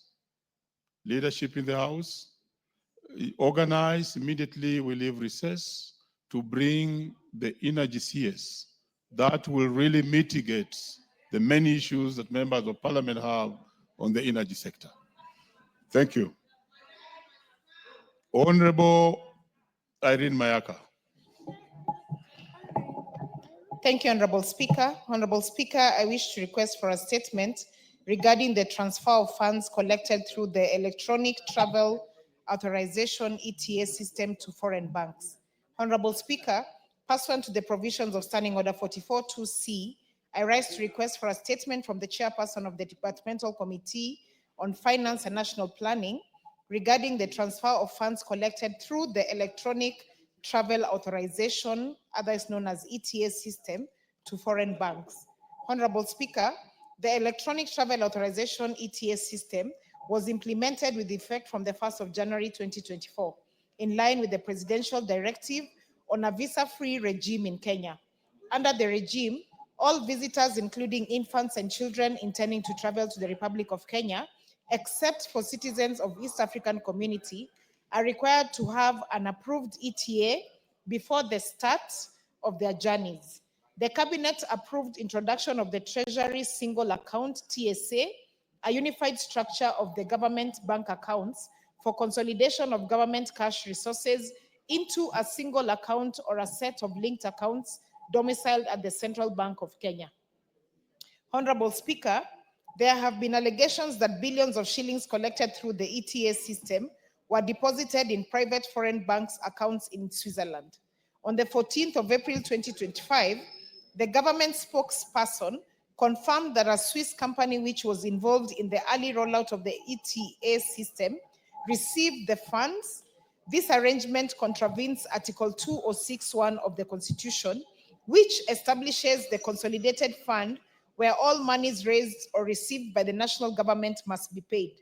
organize immediately we leave recess to bring the energy CS. That will really mitigate the many issues that members of parliament have on the energy sector. Thank you. Honorable Irene Mayaka. Thank you, Honorable Speaker. Honorable Speaker, I wish to request for a statement regarding the transfer of funds collected through the Electronic Travel Authorization ETA system to foreign banks. Honorable Speaker, pursuant to the provisions of Standing Order 44.2c, I rise to request for a statement from the chairperson of the Departmental Committee on Finance and National Planning regarding the transfer of funds collected through the Electronic Travel Authorization, otherwise known as ETA system, to foreign banks. Honorable Speaker, the Electronic Travel Authorization ETA system was implemented with effect from the 1st of January 2024, in line with the Presidential Directive on a visa-free regime in Kenya. Under the regime, all visitors, including infants and children intending to travel to the Republic of Kenya, except for citizens of East African Community, are required to have an approved ETA before the start of their journeys. The Cabinet approved introduction of the Treasury Single Account TSA, a unified structure of the government bank accounts for consolidation of government cash resources into a single account or a set of linked accounts domiciled at the Central Bank of Kenya. Honorable Speaker, there have been allegations that billions of shillings collected through the ETA system were deposited in private foreign banks' accounts in Switzerland. On the 14th of April 2025, the government spokesperson confirmed that a Swiss company which was involved in the early rollout of the ETA system received the funds. This arrangement contravenes Article 2061 of the Constitution, which establishes the consolidated fund where all monies raised or received by the national government must be paid,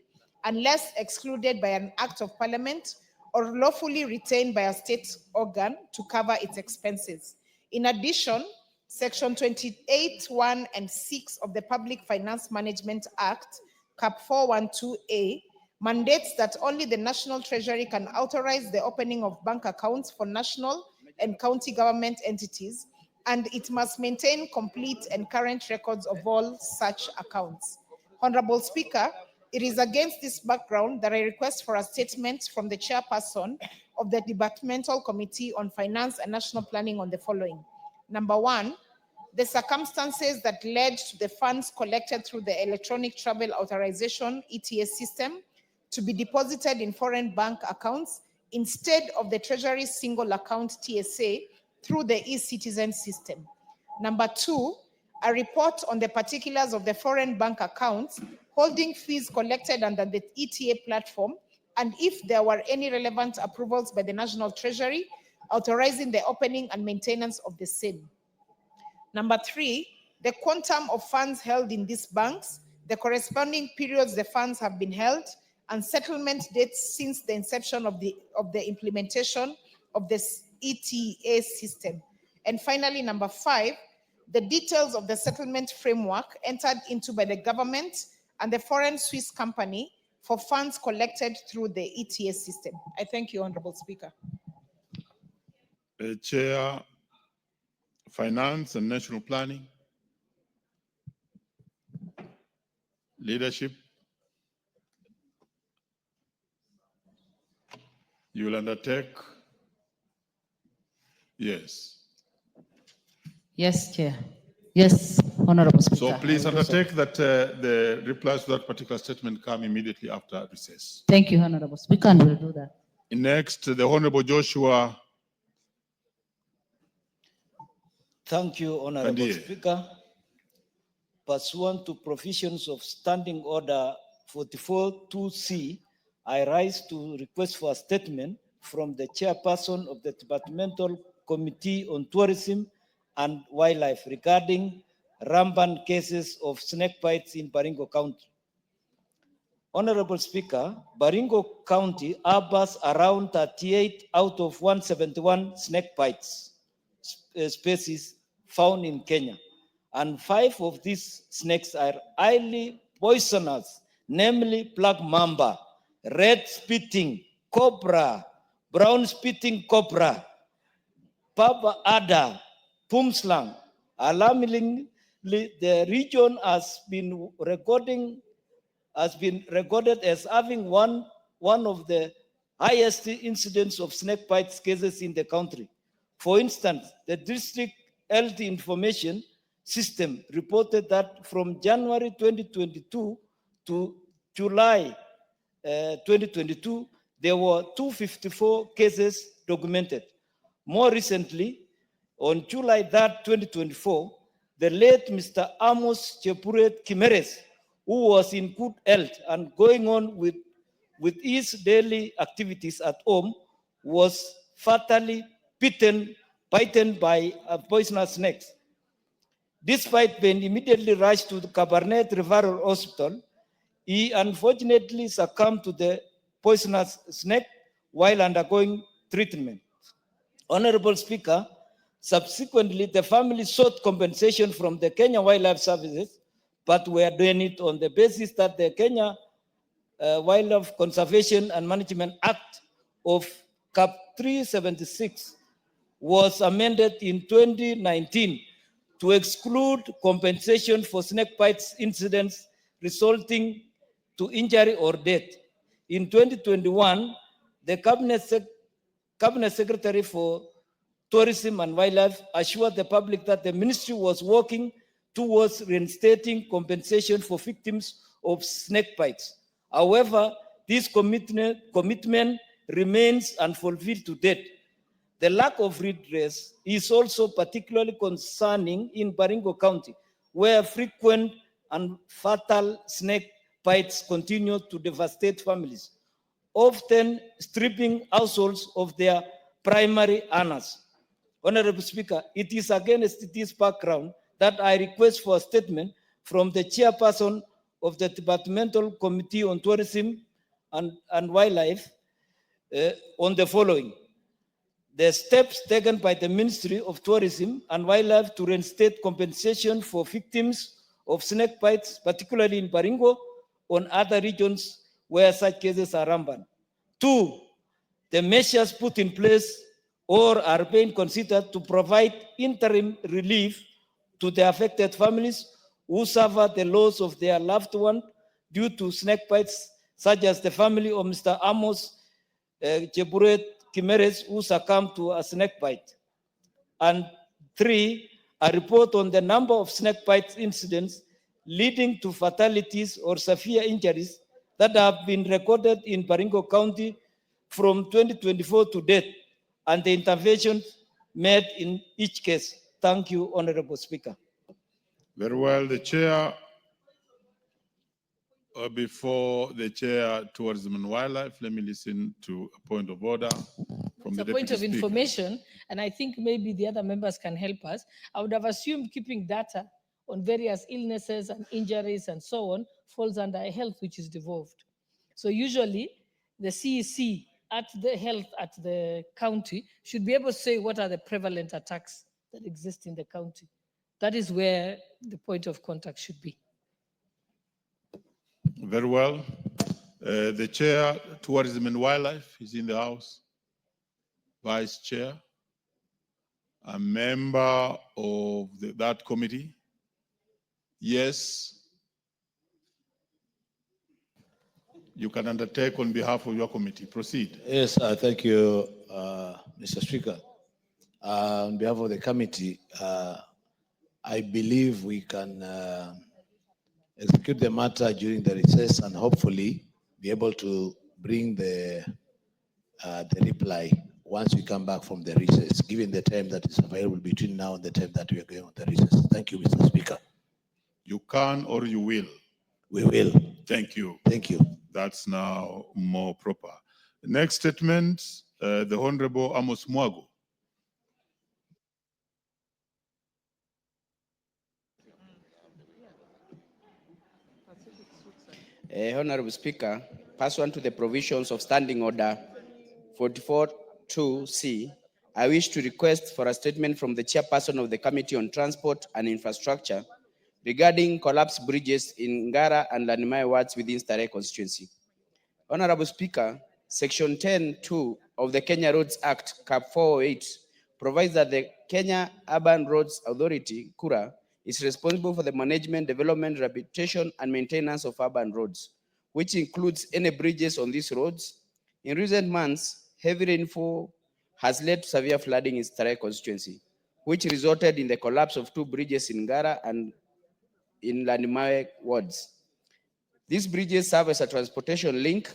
unless excluded by an act of parliament or lawfully retained by a state organ to cover its expenses. In addition, Section 28(1) and 6 of the Public Finance Management Act, Cap 412A, mandates that only the National Treasury can authorize the opening of bank accounts for national and county government entities, and it must maintain complete and current records of all such accounts. Honorable Speaker, it is against this background that I request for a statement from the chairperson of the Departmental Committee on Finance and National Planning on the following. Number one, the circumstances that led to the funds collected through the Electronic Travel Authorization ETA system to be deposited in foreign bank accounts instead of the Treasury Single Account TSA through the e-citizen system. Number two, a report on the particulars of the foreign bank accounts holding fees collected under the ETA platform, and if there were any relevant approvals by the National Treasury authorizing the opening and maintenance of the same. Number three, the quantum of funds held in these banks, the corresponding periods the funds have been held, and settlement dates since the inception of the implementation of this ETA system. And finally, number five, the details of the settlement framework entered into by the government and the foreign Swiss company for funds collected through the ETA system. I thank you, Honorable Speaker. Chair, Finance and National Planning. Leadership. You will undertake? Yes. Yes, Chair. Yes, Honorable Speaker. So please undertake that the replies to that particular statement come immediately after recess. Thank you, Honorable Speaker, and we'll do that. Next, the Honorable Joshua. Thank you, Honorable Kandiye. Speaker. pursuant to provisions of Standing Order 44-2C, I rise to request for a statement from the chairperson of the Departmental Committee on Tourism and Wildlife regarding rampant cases of snake bites in Baringo County. Honorable Speaker, Baringo County harbors around 38 out of 171 snake bites species found in Kenya, and 5 of these snakes are highly poisonous, namely black mamba, red spitting cobra, brown spitting cobra, papa adder, pumslang. Alarmingly, the region has been recorded as having one of the highest incidents of snake bites cases in the country. For instance, the district health information system reported that from January 2022 to July 2022, there were 254 cases documented. More recently, on July 3rd, 2024, the late Mr. Amos Chepuret Kimeres, who was in good health and going on with his daily activities at home, was fatally bitten by poisonous snakes. Despite being immediately rushed to the Cabernet Referral Hospital, he unfortunately succumbed to the poisonous snake while undergoing treatment. Honorable Speaker, subsequently, the family sought compensation from the Kenya Wildlife Services, but were doing it on the basis that the Kenya Wildlife Conservation and Management Act of Cap 376 was amended in 2019 to exclude compensation for snake bites incidents resulting to injury or death. In 2021, the Cabinet Secretary for Tourism and Wildlife assured the public that the ministry was working towards reinstating compensation for victims of snake bites. However, this commitment remains unfulfilled to date. The lack of redress is also particularly concerning in Baringo County, where frequent and fatal snake bites continue to devastate families, often stripping households of their primary earners. Honorable Speaker, it is against this background that I request for a statement from the chairperson of the Departmental Committee on Tourism and Wildlife on the following. The steps taken by the Ministry of Tourism and Wildlife to reinstate compensation for victims of snake bites, particularly in Baringo, on other regions where such cases are rampant. 2, the measures put in place or are being considered to provide interim relief to the affected families who suffer the loss of their loved one due to snake bites, such as the family of Mr. Amos Cheburet Kimeres, who succumbed to a snake bite. And 3, a report on the number of snake bite incidents leading to fatalities or severe injuries that have been recorded in Baringo County from 2024 to date, and the interventions made in each case. Thank you, Honorable Speaker. Very well. The chair, before the chair, Tourism and Wildlife, let me listen to a point of order from It's the a point Deputy of Speaker. information, and I think maybe the other members can help us. I would have assumed keeping data on various illnesses and injuries and so on falls under health, which is devolved. So usually the CEC at the health at the county should be able to say what are the prevalent attacks that exist in the county. That is where the point of contact should be. Very well. The chair, Tourism and Wildlife, is in the house. Vice Chair, a member of that committee. Yes. You can undertake on behalf of your committee. Proceed. Yes, thank you, Mr. Speaker. On behalf of the committee, I believe we can execute the matter during the recess and hopefully be able to bring the reply once we come back from the recess, given the time that is available between now and the time that we are going on the recess. Thank you, Mr. Speaker. You can or you will? We will. Thank you. Thank you. That's now more proper. Next statement, the Honorable Amos Mwago. Honorable Speaker, pursuant to the provisions of Standing Order 44-2C, I wish to request for a statement from the chairperson of the Committee on Transport and Infrastructure regarding collapsed bridges in Ngara and Lanimai wards within Starehe constituency. Honorable Speaker, Section 10(2) of the Kenya Roads Act, Cap 408, provides that the Kenya Urban Roads Authority, KURA, is responsible for the management, development, rehabilitation, and maintenance of urban roads, which includes any bridges on these roads. In recent months, heavy rainfall has led to severe flooding in Starehe constituency, which resulted in the collapse of 2 bridges in Ngara and in Lanimai wards. These bridges serve as a transportation link.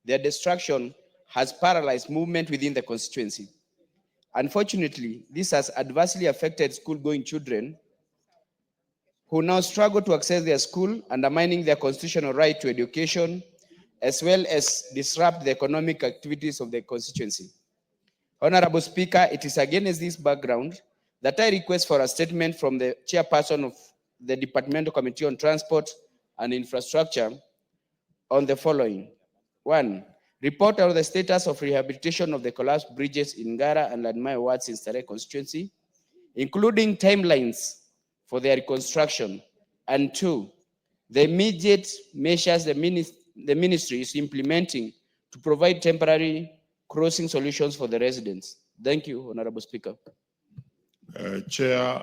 Their destruction has paralyzed movement within the constituency. Unfortunately, this has adversely affected school-going children who now struggle to access their school, undermining their constitutional right to education, as well as disrupt the economic activities of the constituency. Honorable Speaker, it is against this background that I request for a statement from the chairperson of the Departmental Committee on Transport and Infrastructure on the following. 1. Report on the status of rehabilitation of the collapsed bridges in Ngara and Lanimai wards in Starehe constituency, including timelines for their reconstruction. And 2, the immediate measures the ministry is implementing to provide temporary crossing solutions for the residents. Thank you, Honorable Speaker. Chair,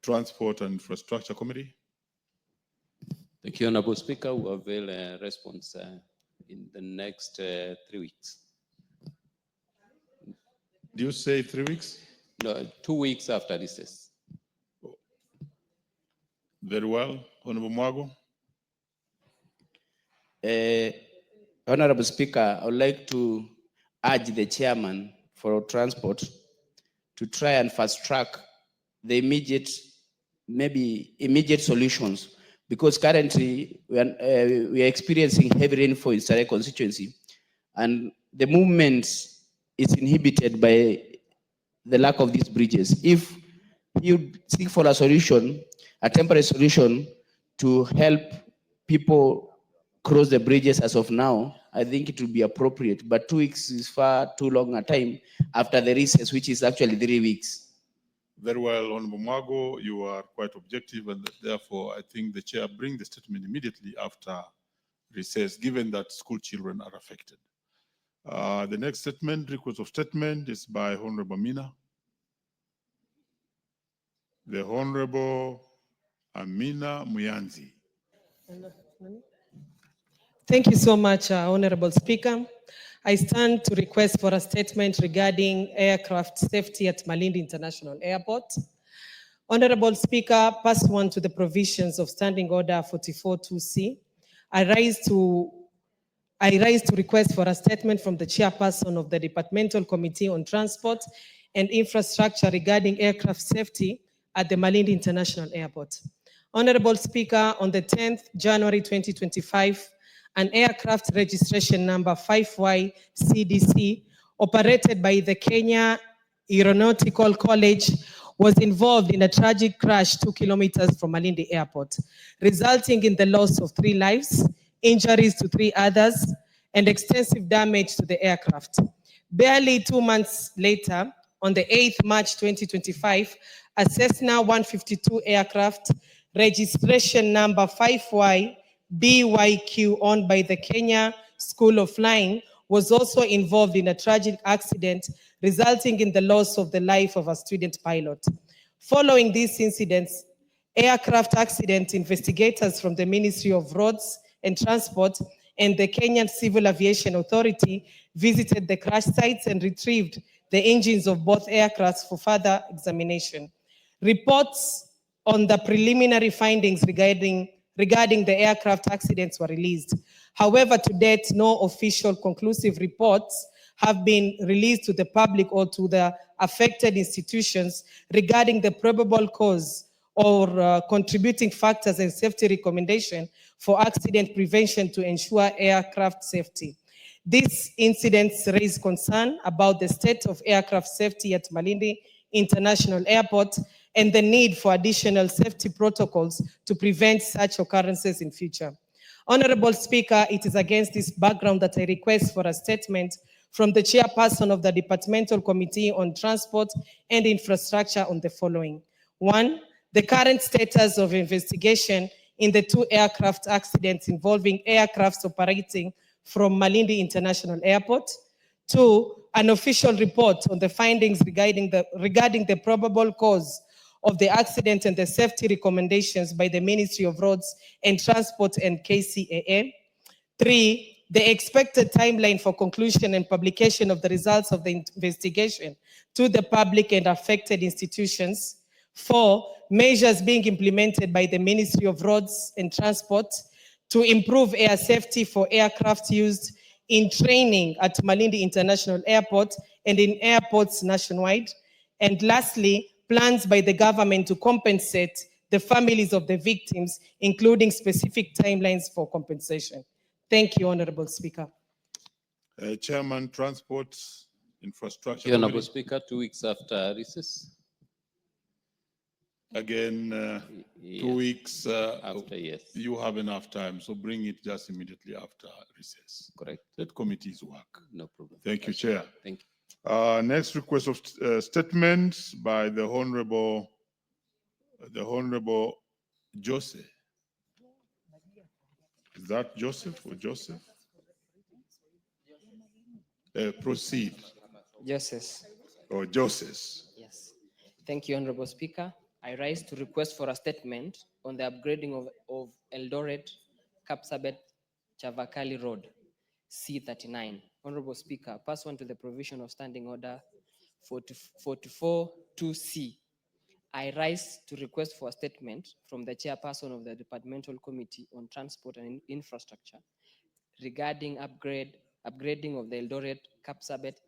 Transport and Infrastructure Committee. Thank you, Honorable Speaker. We avail a response in the next 3 weeks. Do you say 3 weeks? No, 2 weeks after recess. Very well. Honorable Mwago. Honorable Speaker, I would like to urge the chairman for transport to try and fast track the immediate solutions, because currently we are experiencing heavy rainfall in Starehe constituency, and the movement is inhibited by the lack of these bridges. If you seek for a solution, a temporary solution to help people cross the bridges as of now, I think it will be appropriate, but 2 weeks is far too long a time after the recess, which is actually 3 weeks. Very well, Honorable Mwago, you are quite objective, and therefore I think the chair bring the statement immediately after recess, given that school children are affected. The next statement, request of statement, is by Honorable Amina. The Honorable Amina Muyanzi. Thank you so much, Honorable Speaker. I stand to request for a statement regarding aircraft safety at Malindi International Airport. Honorable Speaker, pursuant to the provisions of Standing Order 44-2C, I rise to request for a statement from the chairperson of the Departmental Committee on Transport and Infrastructure regarding aircraft safety at the Malindi International Airport. Honorable Speaker, on the 10th January 2025, an aircraft registration number 5YCDC operated by the Kenya Aeronautical College was involved in a tragic crash 2 kilometers from Malindi Airport, resulting in the loss of 3 lives, injuries to 3 others, and extensive damage to the aircraft. Barely 2 months later, on the 8th March 2025, a Cessna 152 aircraft, registration number 5YBYQ, owned by the Kenya School of Flying, was also involved in a tragic accident, resulting in the loss of the life of a student pilot. Following these incidents, aircraft accident investigators from the Ministry of Roads and Transport and the Kenyan Civil Aviation Authority visited the crash sites and retrieved the engines of both aircrafts for further examination. Reports on the preliminary findings regarding the aircraft accidents were released. However, to date, no official conclusive reports have been released to the public or to the affected institutions regarding the probable cause or contributing factors and safety recommendation for accident prevention to ensure aircraft safety. These incidents raise concern about the state of aircraft safety at Malindi International Airport and the need for additional safety protocols to prevent such occurrences in future. Honorable Speaker, it is against this background that I request for a statement from the chairperson of the Departmental Committee on Transport and Infrastructure on the following. One, the current status of investigation in the 2 aircraft accidents involving aircrafts operating from Malindi International Airport. 2, an official report on the findings regarding the probable cause of the accident and the safety recommendations by the Ministry of Roads and Transport and KCAA. 3, the expected timeline for conclusion and publication of the results of the investigation to the public and affected institutions. 4, measures being implemented by the Ministry of Roads and Transport to improve air safety for aircraft used in training at Malindi International Airport and in airports nationwide. And lastly, plans by the government to compensate the families of the victims, including specific timelines for compensation. Thank you, Honorable Speaker. Chairman, Transport, Infrastructure. Your Honorable Committee. Speaker, 2 weeks after recess. Again, 2 weeks After, yes. You have enough time, so bring it just immediately after recess. Correct. Let committees work. No problem. Thank you, Chair. Thank you. Next request of statements by the Honorable Joseph. Is that Joseph or Joseph? Proceed. Joseph. Or Joseph. Yes. Thank you, Honorable Speaker. I rise to request for a statement on the upgrading of Eldoret Kapsabet Chavakali Road, C39. Honorable Speaker, pursuant to the provision of Standing Order 44-2C, I rise to request for a statement from the chairperson of the Departmental Committee on Transport and Infrastructure regarding upgrading of the Eldoret Kapsabet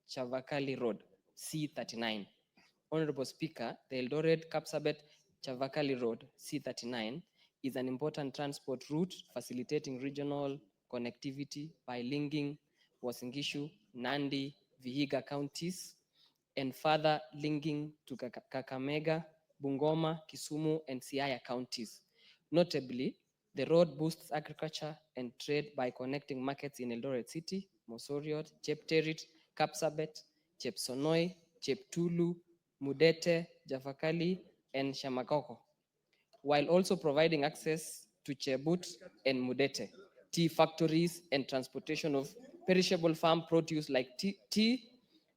Chavakali Road, C39. Honorable Speaker, the Eldoret Kapsabet Chavakali Road, C39, is an important transport route facilitating regional connectivity by linking Uasin Gishu, Nandi, Vihiga counties, and further linking to Kakamega, Bungoma, Kisumu, and Siaya counties. Notably, the road boosts agriculture and trade by connecting markets in Eldoret City, Mosoriot, Chepterit, Kapsabet, Chepsonoi, Cheptulu, Mudete, Javakali, and Shamakoko, while also providing access to Chebut and Mudete, tea factories and transportation of perishable farm produce like tea,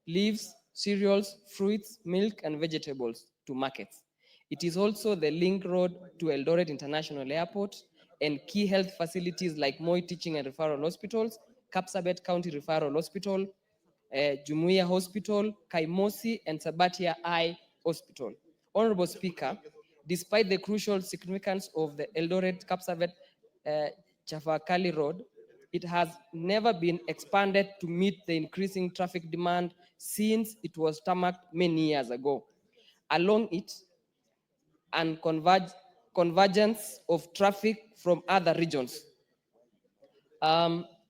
leaves, cereals, fruits, milk, and vegetables to markets. It is also the link road to Eldoret International Airport and key health facilities like Moi Teaching and Referral Hospitals, Kapsabet County Referral Hospital, Jumuia Hospital, Kaimosi, and Sabatia Eye Hospital. Honorable Speaker, despite the crucial significance of the Eldoret Kapsabet Chavakali Road, it has never been expanded to meet the increasing traffic demand since it was tarmacked many years ago. Along it, and convergence of traffic from other regions.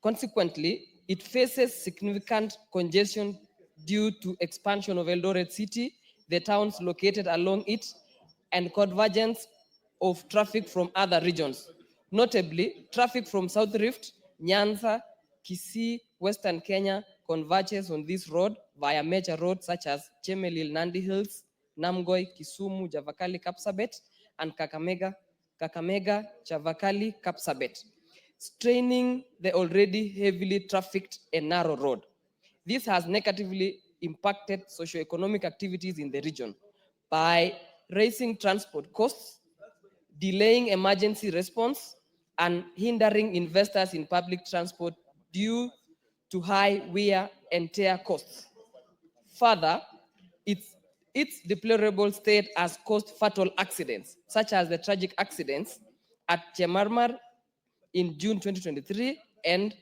Consequently, it faces significant congestion due to expansion of Eldoret City, the towns located along it, and convergence of traffic from other regions. Notably, traffic from South Rift, Nyanza, Kisii, Western Kenya converges on this road via major roads such as Chemelil, Nandi Hills, Namgoi, Kisumu, Javakali, Kapsabet, and Kakamega, Chavakali, Kapsabet, straining the already heavily trafficked and narrow road. This has negatively impacted socioeconomic activities in the region by raising transport costs, delaying emergency response, and hindering investors in public transport due to high wear and tear costs. Further, its deplorable state has caused fatal accidents, such as the tragic accidents at Chemarmar in June 2023 and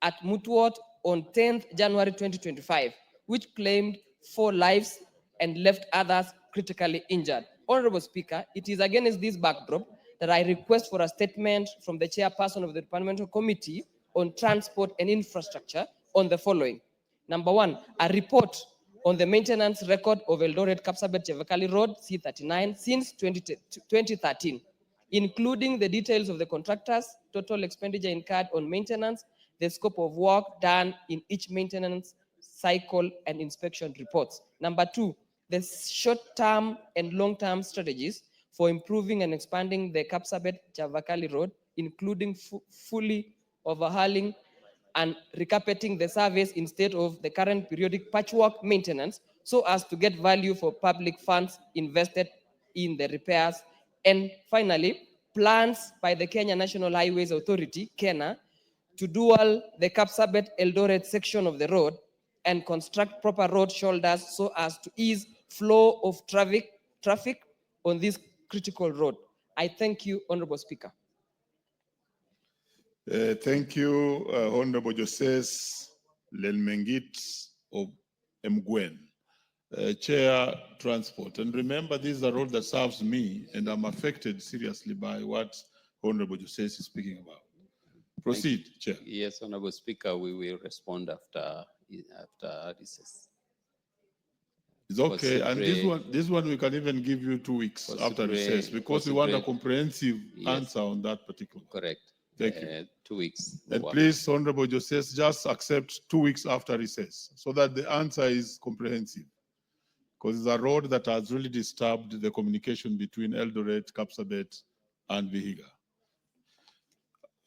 at Mutuot on 10th January 2025, which claimed 4 lives and left others critically injured. Honorable Speaker, it is against this backdrop that I request for a statement from the chairperson of the Departmental Committee on Transport and Infrastructure on the following. Number one, a report on the maintenance record of Eldoret Kapsabet Chevakali Road C39 since 2013, including the details of the contractors, total expenditure incurred on maintenance, the scope of work done in each maintenance cycle, and inspection reports. Number two, the short-term and long-term strategies for improving and expanding the Kapsabet Chavakali Road, including fully overhauling and recarpeting the surface instead of the current periodic patchwork maintenance, so as to get value for public funds invested in the repairs. And finally, plans by the Kenya National Highways Authority, KENA, to dual the Kapsabet Eldoret section of the road and construct proper road shoulders so as to ease flow of traffic on this critical road. I thank you, Honorable Speaker. Thank you, Honorable Joses Lelmengit of Mgwen, Chair Transport. And remember, this is a road that serves me, and I'm affected seriously by what Honorable Joses is speaking about. Proceed, Chair. Yes, Honorable Speaker, we will respond after recess. It's okay, and this one we can even give you 2 weeks after recess because we want a comprehensive answer on that particular. Correct. Thank you. 2 weeks. And please, Honorable Joses, just accept 2 weeks after recess so that the answer is comprehensive. Because it's a road that has really disturbed the communication between Eldoret, Kapsabet, and Vihiga.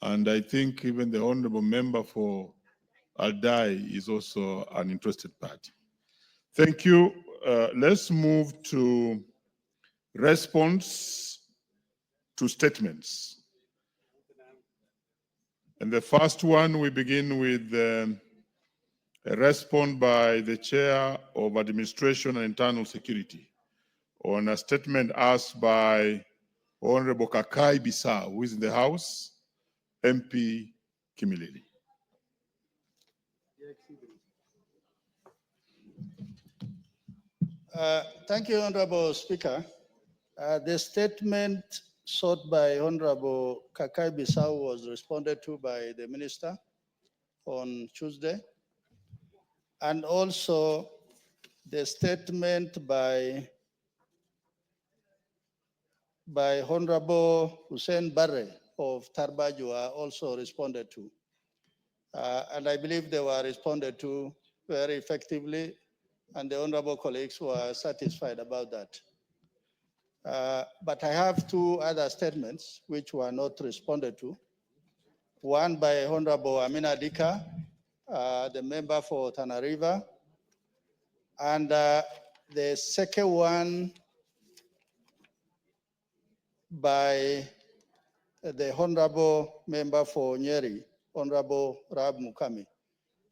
And I think even the Honorable Member for Aldai is also an interested party. Thank you. Let's move to response to statements. And the first one, we begin with a response by the Chair of Administration and Internal Security on a statement asked by Honorable Kakai Bisa, who is in the House, MP Kimilili. Thank you, Honorable Speaker. The statement sought by Honorable Kakai Bissau was responded to by the Minister on Tuesday. And also the statement by Honorable Hussein Barre of Tarbajua also responded to. And I believe they were responded to very effectively, and the honorable colleagues were satisfied about that. But I have 2 other statements which were not responded to. One by Honorable Amina Dika, the member for Tana River, and the second one by the honorable member for Nyeri, Honorable Rab Mukami.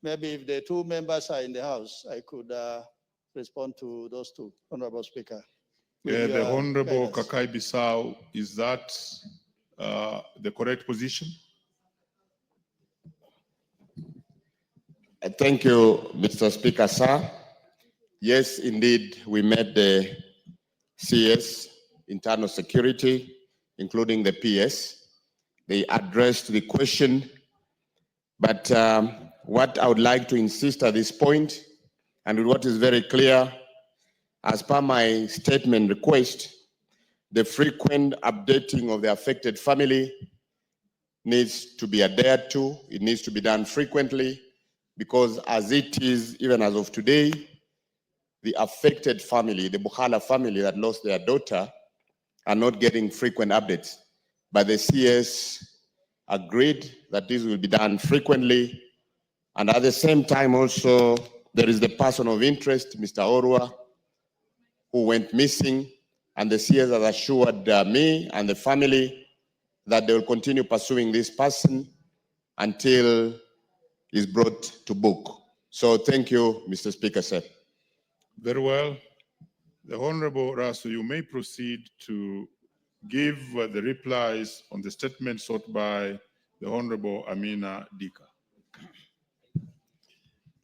Maybe if the 2 members are in the House, I could respond to those 2, Honorable Speaker. The Honorable Kakai Bissau, is that the correct position? Thank you, Mr. Speaker, sir. Yes, indeed, we met the CS, Internal Security, including the PS. They addressed the question, but what I would like to insist at this point, and what is very clear, as per my statement request, the frequent updating of the affected family needs to be adhered to. It needs to be done frequently because as it is, even as of today, the affected family, the Bukhala family that lost their daughter, are not getting frequent updates. But the CS agreed that this will be done frequently. And at the same time also, there is the person of interest, Mr. Orwa, who went missing, and the CS has assured me and the family that they will continue pursuing this person until he's brought to book. So thank you, Mr. Speaker, sir. Very well. The Honorable Raso, you may proceed to give the replies on the statement sought by the Honorable Amina Dika.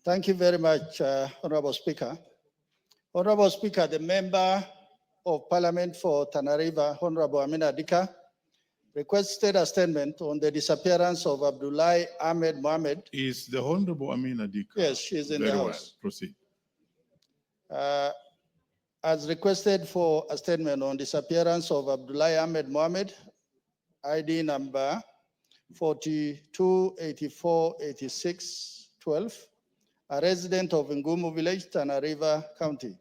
Thank you very much, Honorable Speaker. Honorable Speaker, the member of Parliament for Tana River, Honorable Amina Dika, requested a statement on the disappearance of Abdullahi Ahmed Mohamed. Is the Honorable Amina Dika? Yes, she's in Very the well. house. Proceed. As requested for a statement on disappearance of Abdullahi Ahmed Mohamed, ID number 42848612, a resident of Ngumu Village, Tana River County.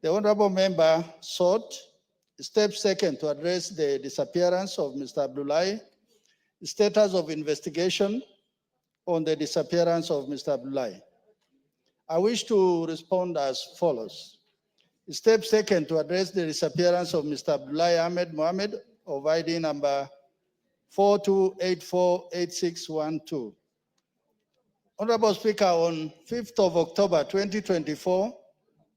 The honorable member sought step second to address the disappearance of Mr. Abdullahi, status of investigation on the disappearance of Mr. Abdullahi. I wish to respond as follows. Step second to address the disappearance of Mr. Abdullahi Ahmed Mohamed of ID number 42848612. Honorable Speaker, on 5th of October 2024,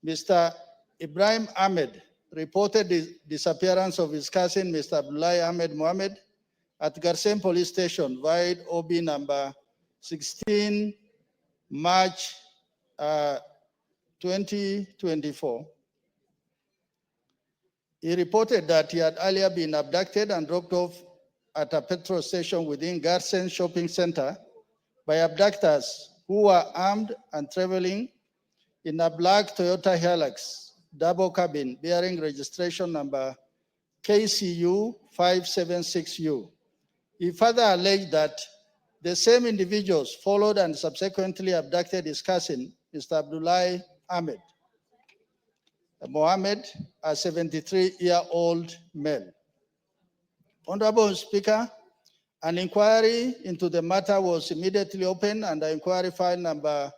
Mr. Ibrahim Ahmed reported the disappearance of his cousin, Mr. Abdullahi Ahmed Mohamed, at Garsem Police Station, via OB number 16 March 2024. He reported that he had earlier been abducted and dropped off at a petrol station within Garsen Shopping Center by abductors who were armed and traveling in a black Toyota Hilux double cabin bearing registration number KCU 576U. He further alleged that the same individuals followed and subsequently abducted his cousin, Mr. Abdullahi Ahmed Mohamed, a 73-year-old male. Honorable Speaker, an inquiry into the matter was immediately opened and the inquiry file number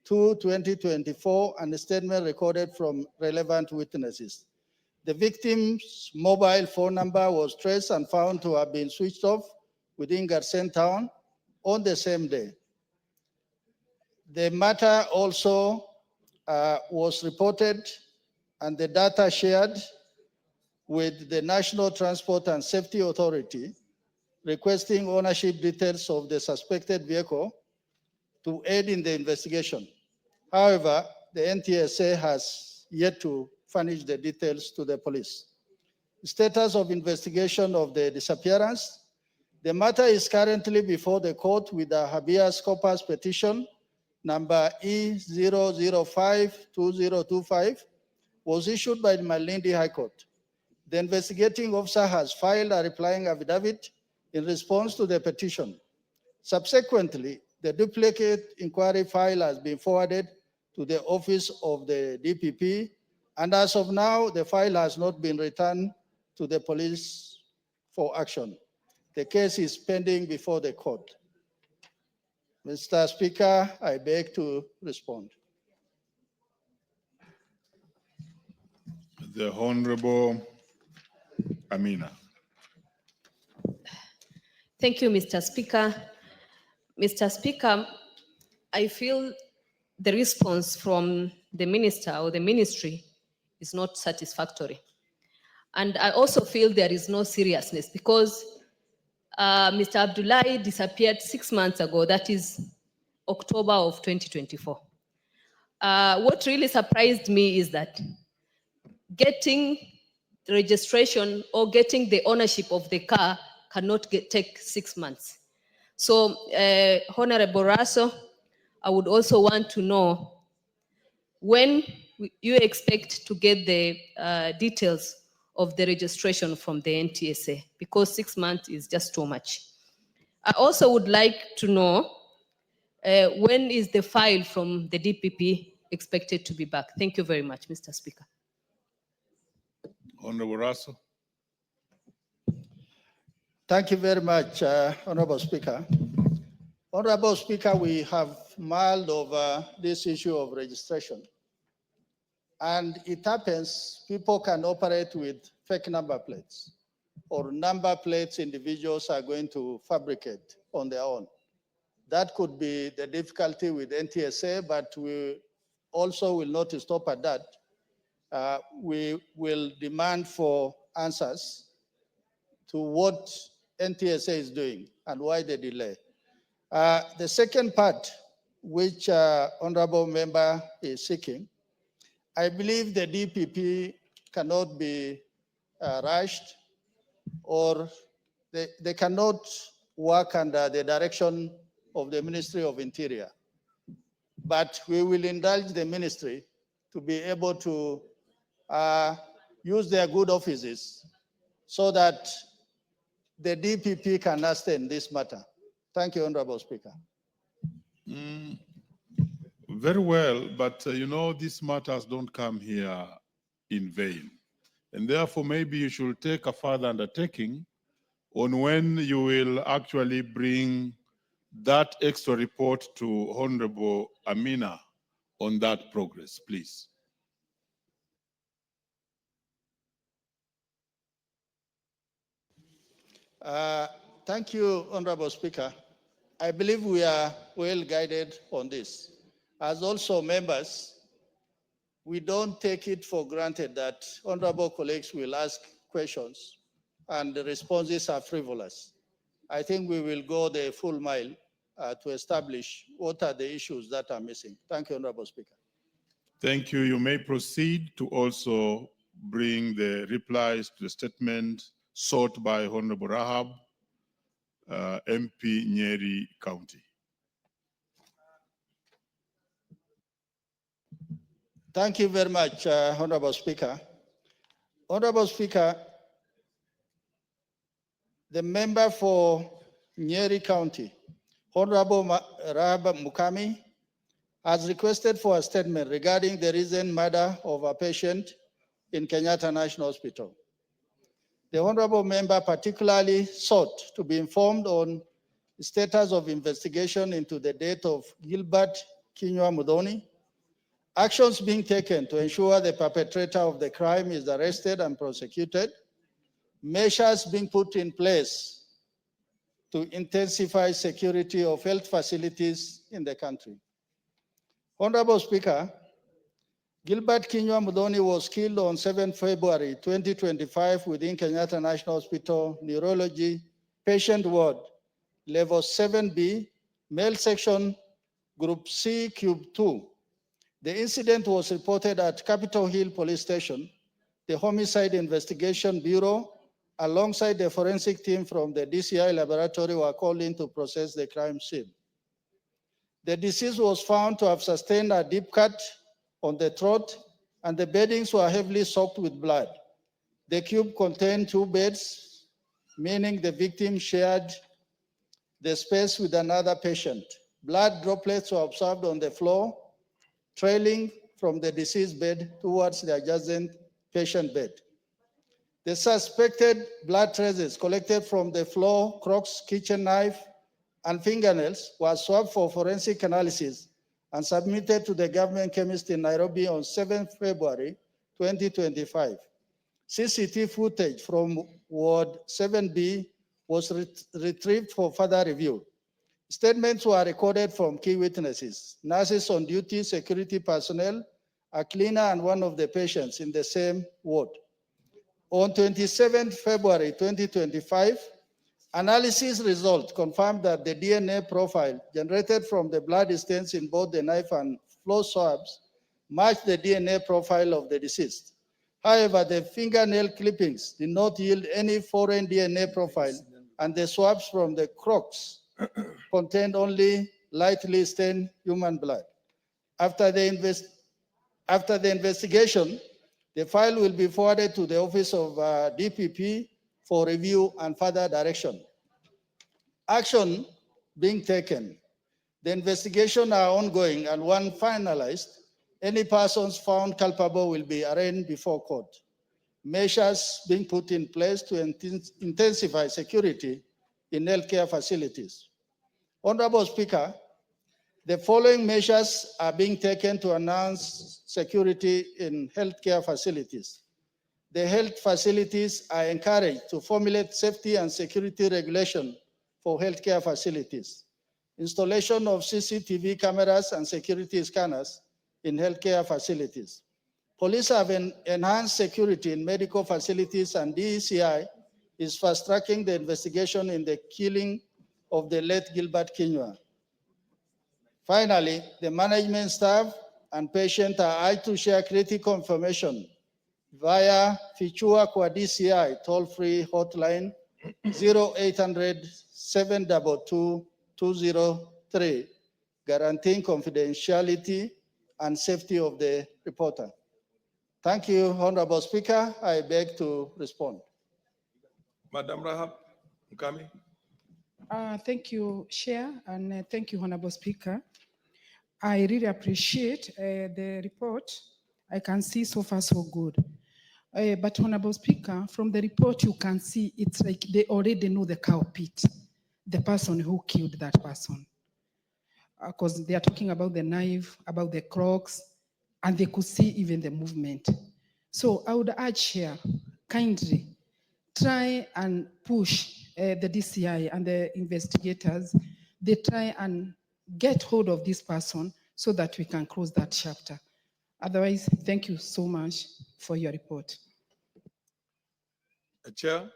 2/2024 and a statement recorded from relevant witnesses. The victim's mobile phone number was traced and found to have been switched off within Garsen town on the same day. The matter also was reported and the data shared with the National Transport and Safety Authority, requesting ownership details of the suspected vehicle to aid in the investigation. However, the NTSA has yet to furnish the details to the police. Status of investigation of the disappearance. The matter is currently before the court with a habeas corpus petition number E0052025 was issued by the Malindi High Court. The investigating officer has filed a replying affidavit in response to the petition. Subsequently, the duplicate inquiry file has been forwarded to the office of the DPP, and as of now, the file has not been returned to the police for action. The case is pending before the court. Mr. Speaker, I beg to respond. The Honorable Amina. Thank you, Mr. Speaker. Mr. Speaker, I feel the response from the minister or the ministry is not satisfactory. And I also feel there is no seriousness because Mr. Abdullahi disappeared 6 months ago, that is October of 2024. What really surprised me is that getting the registration or getting the ownership of the car cannot take 6 months. So, Honorable Raso, I would also want to know when you expect to get the details of the registration from the NTSA, because 6 months is just too much. I also would like to know when is the file from the DPP expected to be back? Thank you very much, Mr. Speaker. Honorable Raso. Thank you very much, Honorable Speaker. Honorable Speaker, we have mulled over this issue of registration. And it happens people can operate with fake number plates or number plates individuals are going to fabricate on their own. That could be the difficulty with NTSA, but we also will not stop at that. We will demand for answers to what NTSA is doing and why the delay. The second part, which Honorable Member is seeking, I believe the DPP cannot be rushed, or they cannot work under the direction of the Ministry of Interior. But we will indulge the ministry to be able to use their good offices so that the DPP can understand this matter. Thank you, Honorable Speaker. Very well, but you know, these matters don't come here in vain. And therefore, maybe you should take a further undertaking on when you will actually bring that extra report to Honorable Amina on that progress, please. Thank you, Honorable Speaker. I believe we are well guided on this. As also members, we don't take it for granted that honorable colleagues will ask questions and the responses are frivolous. I think we will go the full mile to establish what are the issues that are missing. Thank you, Honorable Speaker. Thank you. You may proceed to also bring the replies to the statement sought by Honorable Rahab, MP Nyeri County. Thank you very much, Honorable Speaker. Honorable Speaker, the member for Nyeri County, Honorable Rahab Mukami, has requested for a statement regarding the recent murder of a patient in Kenyatta National Hospital. The honorable member particularly sought to be informed on the status of investigation into the death of Gilbert Kinyua Mudhoni, actions being taken to ensure the perpetrator of the crime is arrested and prosecuted, measures being put in place to intensify security of health facilities in the country. Honorable Speaker, Gilbert Kinyua Mudhoni was killed on 7 February 2025 within Kenyatta National Hospital Neurology Patient Ward, Level 7B, Male Section, Group C, Cube 2. The incident was reported at Capitol Hill Police Station. The Homicide Investigation Bureau, alongside the forensic team from the DCI laboratory, were called in to process the crime scene. The deceased was found to have sustained a deep cut on the throat, and the beddings were heavily soaked with blood. The cube contained 2 beds, meaning the victim shared the space with another patient. Blood droplets were observed on the floor, trailing from the deceased bed towards the adjacent patient bed. The suspected blood traces collected from the floor, Crocs, kitchen knife, and fingernails were swabbed for forensic analysis and submitted to the government chemist in Nairobi on 7 February 2025. CCTV footage from Ward 7B was retrieved for further review. Statements were recorded from key witnesses, nurses on duty, security personnel, a cleaner, and one of the patients in the same ward. On 27 February 2025, analysis results confirmed that the DNA profile generated from the blood stains in both the knife and floor swabs matched the DNA profile of the deceased. However, the fingernail clippings did not yield any foreign DNA profile, and the swabs from the Crocs contained only lightly stained human blood. After the investigation, the file will be forwarded to the Office of DPP for review and further direction. Action being taken. The investigation are ongoing, and when finalized, any persons found culpable will be arraigned before court. Measures being put in place to intensify security in healthcare facilities. Honorable Speaker, the following measures are being taken to enhance security in healthcare facilities. The health facilities are encouraged to formulate safety and security regulation for healthcare facilities. Installation of CCTV cameras and security scanners in healthcare facilities. Police have enhanced security in medical facilities, and DECI is fast-tracking the investigation in the killing of the late Gilbert Kinyua. Finally, the management staff and patient are urged to share critical information via fichua kwa DCI toll-free hotline 0800-722-203, guaranteeing confidentiality and safety of the reporter. Thank you, Honorable Speaker. I beg to respond. Madam Rahab Mukami. Thank you, Chair, and thank you, Honorable Speaker. I really appreciate the report. I can see so far so good. But Honorable Speaker, from the report you can see it's like they already know the culprit, the person who killed that person. Because they are talking about the knife, about the Crocs, and they could see even the movement. So I would urge here, kindly, try and push the DCI and the investigators. They try and get hold of this person so that we can close that chapter. Otherwise, thank you so much for your report. Chair,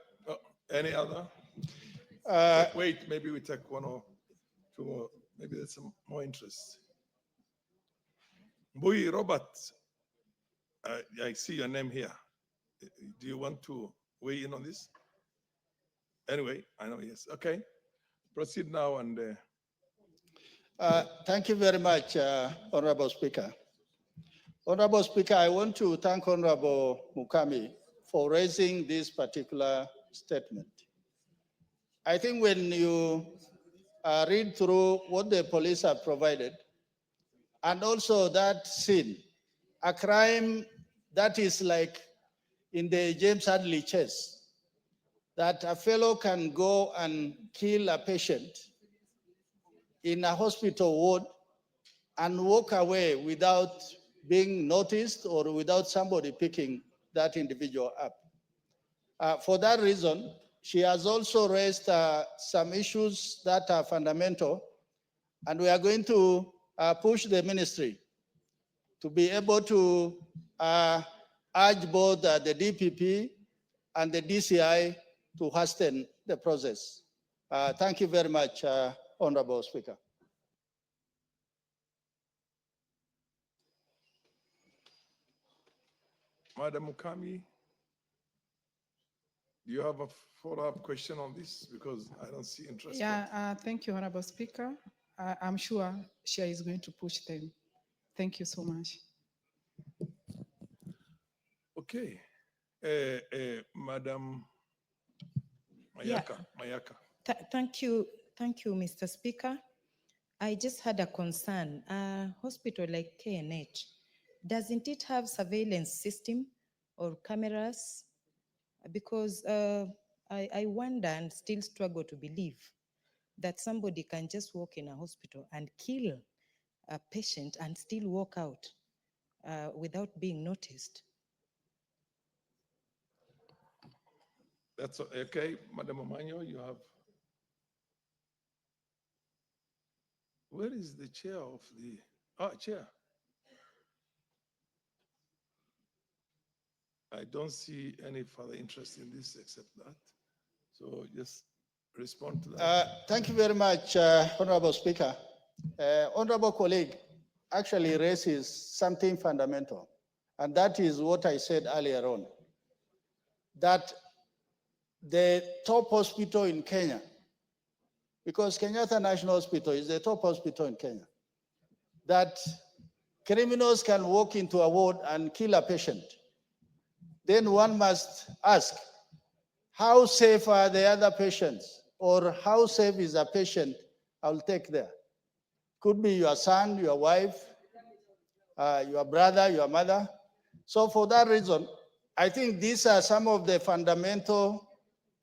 any other? Wait, maybe we take one or two more. Maybe there's some more interest. Mbui Robert, I see your name here. Do you want to weigh in on this? Anyway, I know, yes. Okay. Proceed now and. Thank you very much, Honorable Speaker. Honorable Speaker, I want to thank Honorable Mukami for raising this particular statement. I think when you read through what the police have provided, and also that scene, a crime that is like in the James Hadley chase, that a fellow can go and kill a patient in a hospital ward and walk away without being noticed or without somebody picking that individual up. For that reason, she has also raised some issues that are fundamental, and we are going to push the ministry to be able to urge both the DPP and the DCI to hasten the process. Thank you very much, Honorable Speaker. Madam Mukami, do you have a follow-up question on this? Because I don't see interest. Yeah, thank you, Honorable Speaker. I'm sure Shia is going to push them. Thank you so much. Okay. Madam Mayaka. Yeah. Mayaka. Thank you, Mr. Speaker. I just had a concern. A hospital like KNH, doesn't it have surveillance system or cameras? Because I wonder and still struggle to believe that somebody can just walk in a hospital and kill a patient and still walk out without being noticed. That's okay. Madam Omanyo, you have. Where is the chair of the chair? I don't see any further interest in this except that. So just respond to that. Thank you very much, Honorable Speaker. Honorable colleague actually raises something fundamental, and that is what I said earlier on, that the top hospital in Kenya, because Kenyatta National Hospital is the top hospital in Kenya, that criminals can walk into a ward and kill a patient. Then one must ask, how safe are the other patients? Or how safe is a patient I'll take there? Could be your son, your wife, your brother, your mother. So for that reason, I think these are some of the fundamental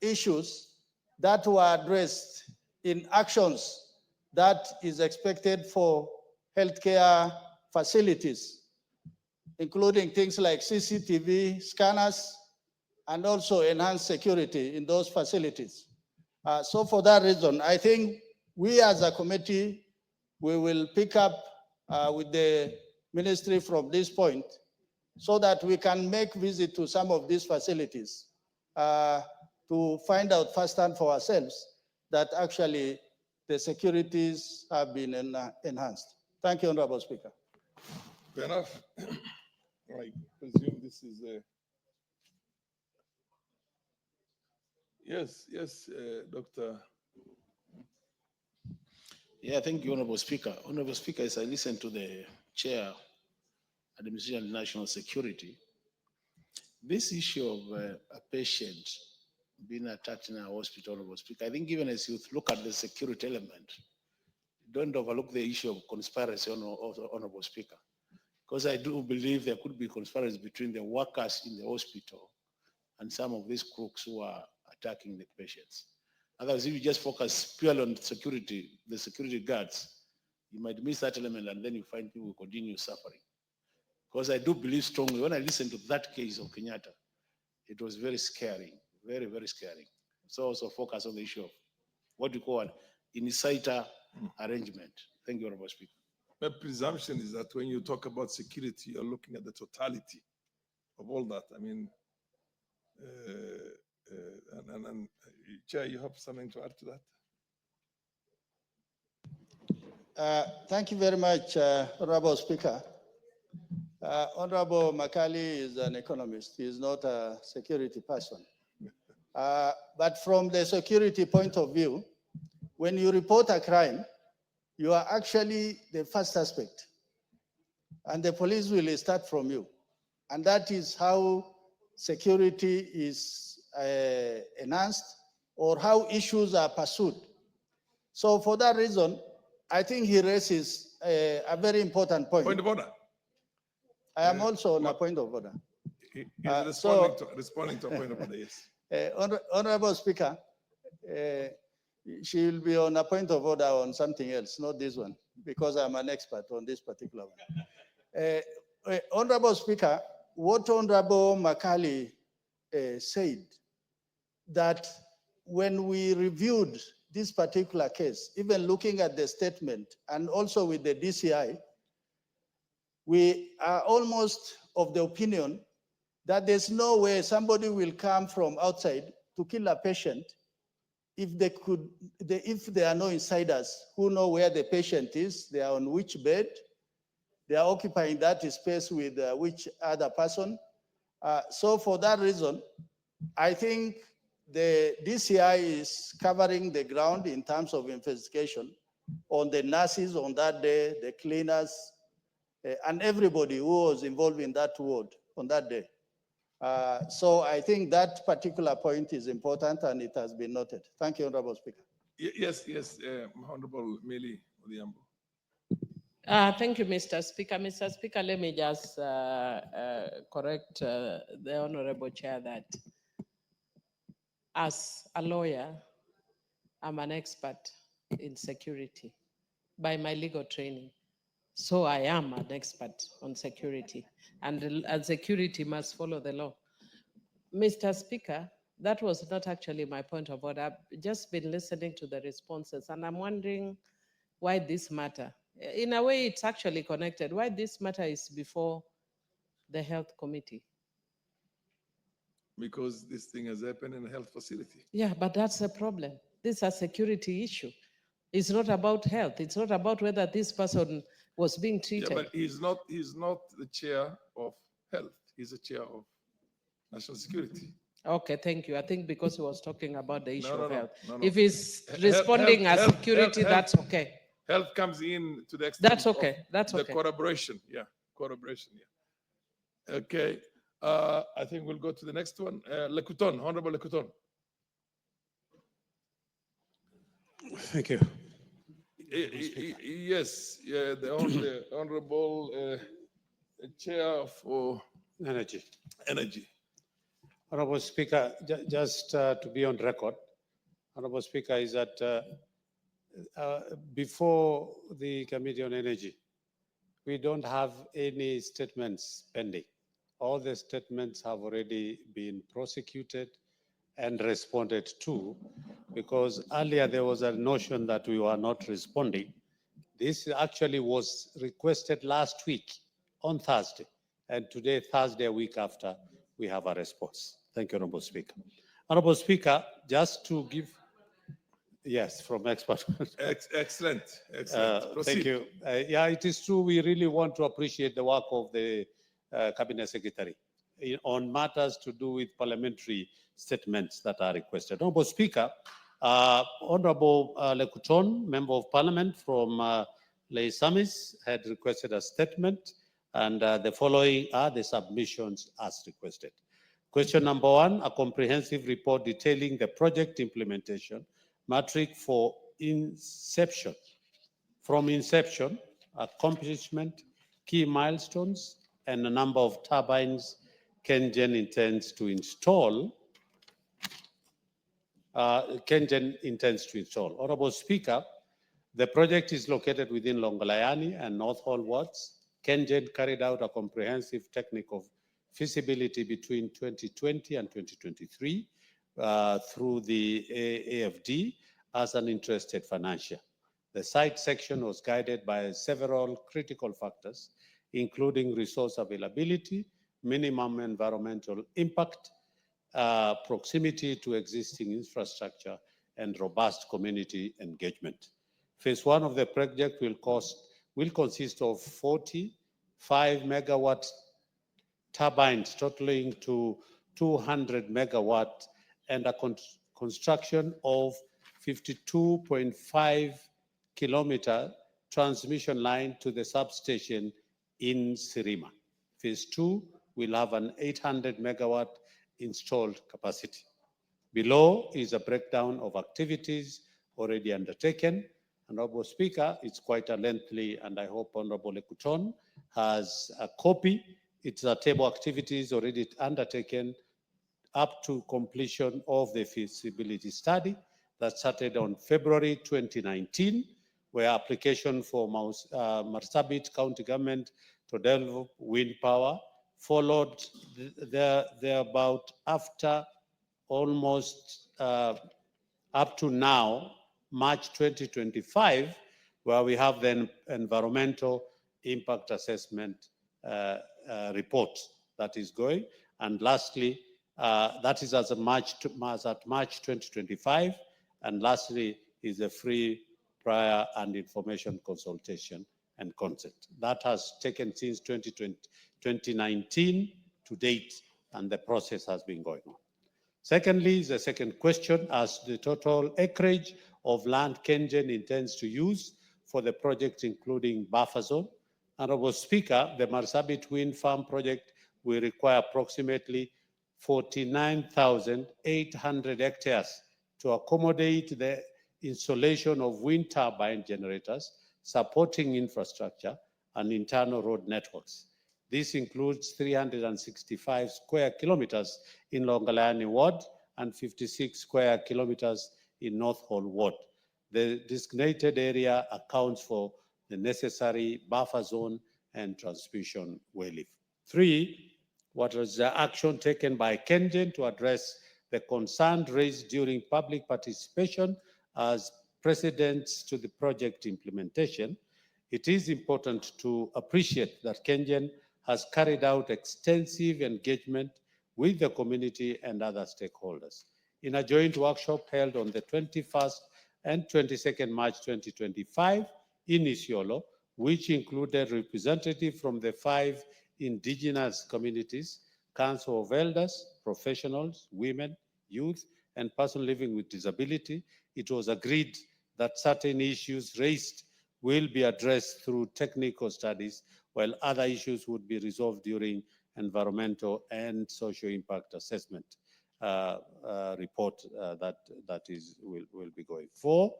issues that were addressed in actions that is expected for healthcare facilities, including things like CCTV scanners, and also enhanced security in those facilities. So for that reason, I think we as a committee, we will pick up with the ministry from this point so that we can make visit to some of these facilities to find out firsthand for ourselves that actually the securities have been enhanced. Thank you, Honorable Speaker. Fair enough. I presume this is Yes, yes, Dr. Yeah, thank you, Honorable Speaker. Honorable Speaker, as I listen to the Chair, Administration and National Security, this issue of a patient being attacked in a hospital, Honorable Speaker, I think even as you look at the security element, don't overlook the issue of conspiracy, Honorable Speaker. Because I do believe there could be conspiracy between the workers in the hospital and some of these crooks who are attacking the patients. Otherwise, if you just focus purely on security, the security guards, you might miss that element and then you find people continue suffering. Because I do believe strongly, when I listened to that case of Kenyatta, it was very scary, very, very scary. So also focus on the issue of what you call an insider arrangement. Thank you, Honorable Speaker. My presumption is that when you talk about security, you're looking at the totality of all that. I mean, and Chair, you have something to add to that? Thank you very much, Honorable Speaker. Honorable Makali is an economist. He is not a security person. But from the security point of view, when you report a crime, you are actually the first suspect. And the police will start from you. And that is how security is enhanced or how issues are pursued. So for that reason, I think he raises a very important point. Point of order. I am also on a point of order. He's responding to a point of order, yes. Honorable Speaker, she will be on a point of order on something else, not this one, because I'm an expert on this particular one. Honorable Speaker, what Honorable Makali said, that when we reviewed this particular case, even looking at the statement and also with the DCI, we are almost of the opinion that there's no way somebody will come from outside to kill a patient if there are no insiders who know where the patient is, they are on which bed, they are occupying that space with which other person. So for that reason, I think the DCI is covering the ground in terms of investigation on the nurses on that day, the cleaners, and everybody who was involved in that ward on that day. So I think that particular point is important and it has been noted. Thank you, Honorable Speaker. Yes, Honorable Meli Odhiambo. Thank you, Mr. Speaker. Mr. Speaker, let me just correct the Honorable Chair that as a lawyer, I'm an expert in security by my legal training. So I am an expert on security, and security must follow the law. Mr. Speaker, that was not actually my point of order. I've just been listening to the responses, and I'm wondering why this matter. In a way, it's actually connected. Why this matter is before the Health Committee? Because this thing has happened in a health facility. Yeah, but that's a problem. This is a security issue. It's not about health. It's not about whether this person was being treated. Yeah, but he's not the chair of health. He's the chair of national security. Okay, thank you. I think because he was talking about the issue of health. No. If he's responding as security, that's okay. Health comes in to the extent That's okay. of That's the okay. corroboration. Yeah, corroboration. Yeah. Okay. I think we'll go to the next one. Lekuton, Honorable Lekuton. Thank you. Yes, yeah, the Honorable Chair for Energy. Energy. Honorable Speaker, just to be on record, Honorable Speaker, is that before the Committee on Energy, we don't have any statements pending. All the statements have already been prosecuted and responded to, because earlier there was a notion that we were not responding. This actually was requested last week on Thursday, and today, Thursday, a week after, we have a response. Thank you, Honorable Speaker. Honorable Speaker, just to give, yes, from expert. Excellent. Thank you. Yeah, it is true. We really want to appreciate the work of the Cabinet Secretary. on matters to do with parliamentary statements that are requested. Honorable Speaker, Honorable Lekuton, Member of Parliament from Leisamis, had requested a statement, and the following are the submissions as requested. Question number one, a comprehensive report detailing the project implementation metric for inception, from inception, accomplishment, key milestones, and the number of turbines KenGen intends to install. Honorable Speaker, the project is located within Longolayani and North Hall wards. KenGen carried out a comprehensive technical feasibility between 2020 and 2023 through the AFD as an interested financier. The site section was guided by several critical factors, including resource availability, minimum environmental impact, proximity to existing infrastructure, and robust community engagement. Phase one of the project will consist of 45 megawatt turbines totaling to 200 megawatt and a construction of 52.5 kilometer transmission line to the substation in Sirima. Phase two will have an 800 megawatt installed capacity. Below is a breakdown of activities already undertaken. Honorable Speaker, it's quite a lengthy, and I hope Honorable Lekuton has a copy. It's a table activities already undertaken up to completion of the feasibility study that started on February 2019, where application for Marsabit County Government to develop wind power followed thereabout after almost up to now, March 2025, where we have the environmental impact assessment report that is going. And lastly, that is as of March 2025. And lastly is a free prior and information consultation and consent. That has taken since 2019 to date, and the process has been going on. Secondly, the second question, as the total acreage of land KenGen intends to use for the project, including buffer zone. Honorable Speaker, the Marsabit Wind Farm project will require approximately 49,800 hectares to accommodate the installation of wind turbine generators, supporting infrastructure and internal road networks. This includes 365 square kilometers in Longolayani Ward and 56 square kilometers in North Hall Ward. The designated area accounts for the necessary buffer zone and transmission wayleaf. Three, what was the action taken by KenGen to address the concern raised during public participation as precedents to the project implementation? It is important to appreciate that KenGen has carried out extensive engagement with the community and other stakeholders. In a joint workshop held on the 21st and 22nd March 2025 in Isiolo, which included representatives from the 5 indigenous communities, Council of Elders, professionals, women, youth, and persons living with disability, it was agreed that certain issues raised will be addressed through technical studies, while other issues would be resolved during environmental and social impact assessment report that will be going. 4,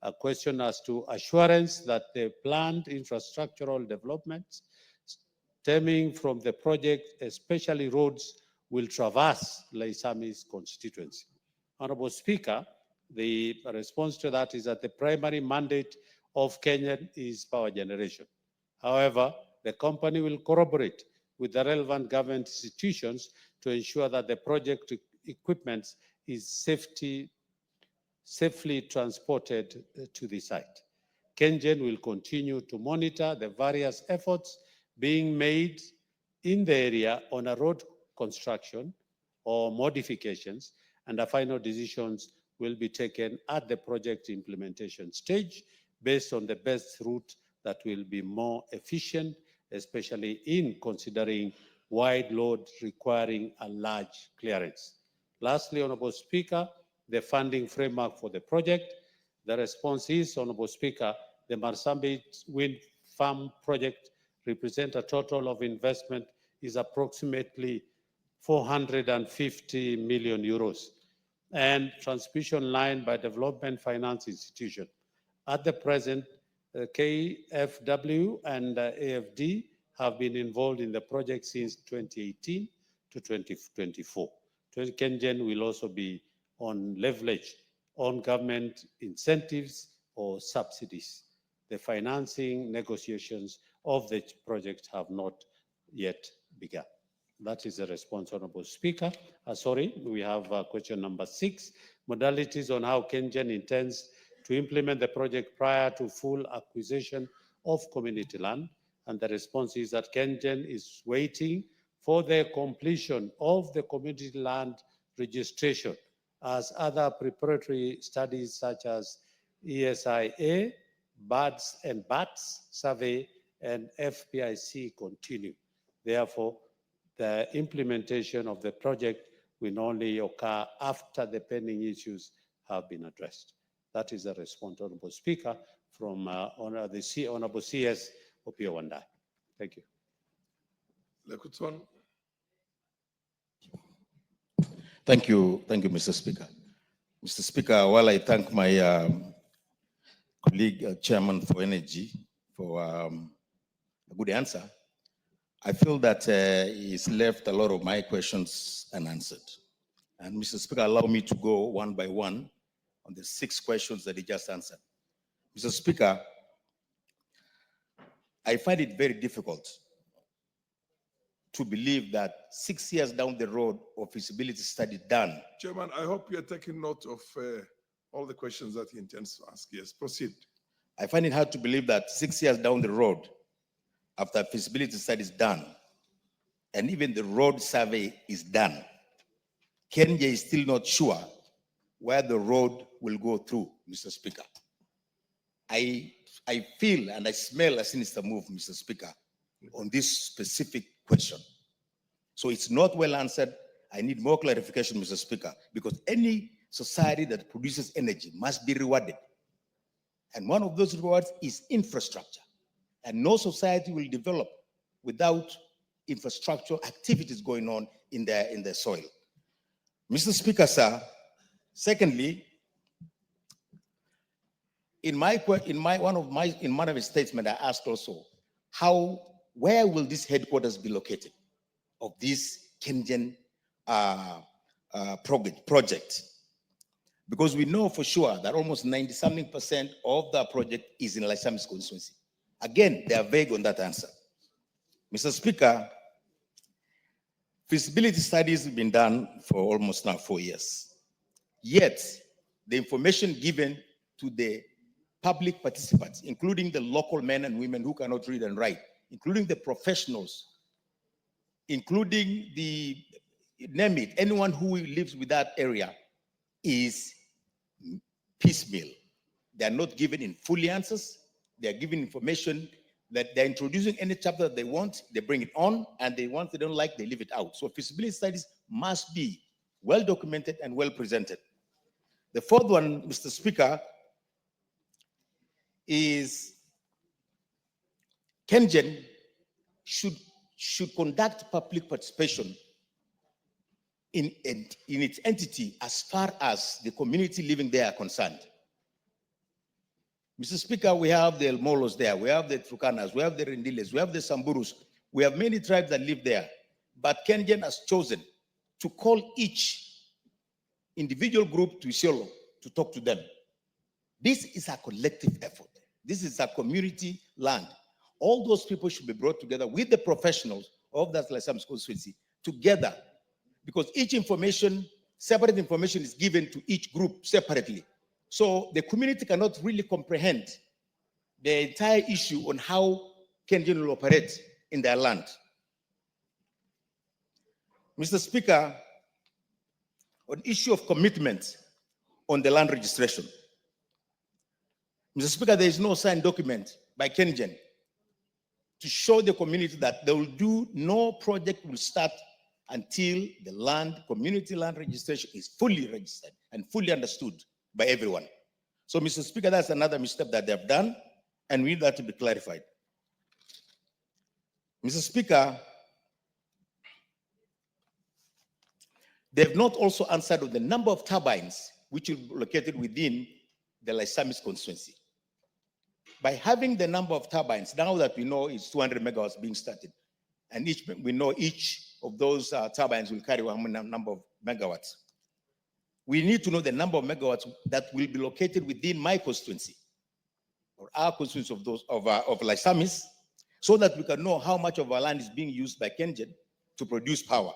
a question as to assurance that the planned infrastructural developments stemming from the project, especially roads, will traverse Leisami's constituency. Honorable Speaker, the response to that is that the primary mandate of Kenya is power generation. However, the company will corroborate with the relevant government institutions to ensure that the project equipment is safely transported to the site. KenGen will continue to monitor the various efforts being made in the area on a road construction or modifications, and the final decisions will be taken at the project implementation stage based on the best route that will be more efficient, especially in considering wide load requiring a large clearance. Lastly, Honorable Speaker, the funding framework for the project. The response is, Honorable Speaker, the Marsabit wind farm project represents a total of investment is approximately 450 million euros, and transmission line by Development Finance Institution. At the present, KFW and AFD have been involved in the project since 2018 to 2024. KenGen will also be on leverage on government incentives or subsidies. The financing negotiations of the project have not yet begun. That is the response, Honorable Speaker. Sorry, we have question number 6, modalities on how KenGen intends to implement the project prior to full acquisition of community land. And the response is that KenGen is waiting for the completion of the community land registration as other preparatory studies such as ESIA, BADS and BATS survey, and FPIC continue. Therefore, the implementation of the project will only occur after the pending issues have been addressed. That is the response, Honorable Speaker, from Honorable CS Opio Wandai. Thank you. Lekuton. Thank you, Mr. Speaker. Mr. Speaker, while I thank my colleague, Chairman for Energy, for a good answer, I feel that he's left a lot of my questions unanswered. And Mr. Speaker, allow me to go one by one on the 6 questions that he just answered. Mr. Speaker, I find it very difficult to believe that 6 years down the road of feasibility study done. Chairman, I hope you are taking note of all the questions that he intends to ask. Yes, proceed. I find it hard to believe that 6 years down the road, after feasibility study is done, and even the road survey is done, Kenya is still not sure where the road will go through, Mr. Speaker. I feel and I smell a sinister move, Mr. Speaker, on this specific question. So it's not well answered. I need more clarification, Mr. Speaker, because any society that produces energy must be rewarded. And one of those rewards is infrastructure. And no society will develop without infrastructure activities going on in the soil. Mr. Speaker, sir, secondly, in one of my statements, I asked also, where will this headquarters be located of this KenGen project? Because we know for sure that almost 90-something% of the project is in Laisamis constituency. Again, they are vague on that answer. Mr. Speaker, feasibility studies have been done for almost now 4 years. Yet, the information given to the public participants, including the local men and women who cannot read and write, including the professionals, including the, name it, anyone who lives with that area, is piecemeal. They are not given in full answers. They are given information that they're introducing any chapter that they want, they bring it on, and the ones they don't like, they leave it out. So feasibility studies must be well documented and well presented. The fourth one, Mr. Speaker, is KenGen should conduct public participation in its entity as far as the community living there are concerned. Mr. Speaker, we have the El Molos there, we have the Trukanas, we have the Rendiles, we have the Samburus, we have many tribes that live there. But KenGen has chosen to call each individual group to Isiolo to talk to them. This is a collective effort. This is a community land. All those people should be brought together with the professionals of that Laisamis constituency together, because each information, separate information is given to each group separately. So the community cannot really comprehend the entire issue on how KenGen will operate in their land. Mr. Speaker, on issue of commitment on the land registration, Mr. Speaker, there is no signed document by KenGen to show the community that they will do no project will start until the land, community land registration is fully registered and fully understood by everyone. So, Mr. Speaker, that's another misstep that they have done, and we need that to be clarified. Mr. Speaker, they have not also answered on the number of turbines which will be located within the Lysamis constituency. By having the number of turbines, now that we know it's 200 megawatts being started, and we know each of those turbines will carry a number of megawatts. We need to know the number of megawatts that will be located within my constituency or our constituency of those of Lysamis, so that we can know how much of our land is being used by KenGen to produce power.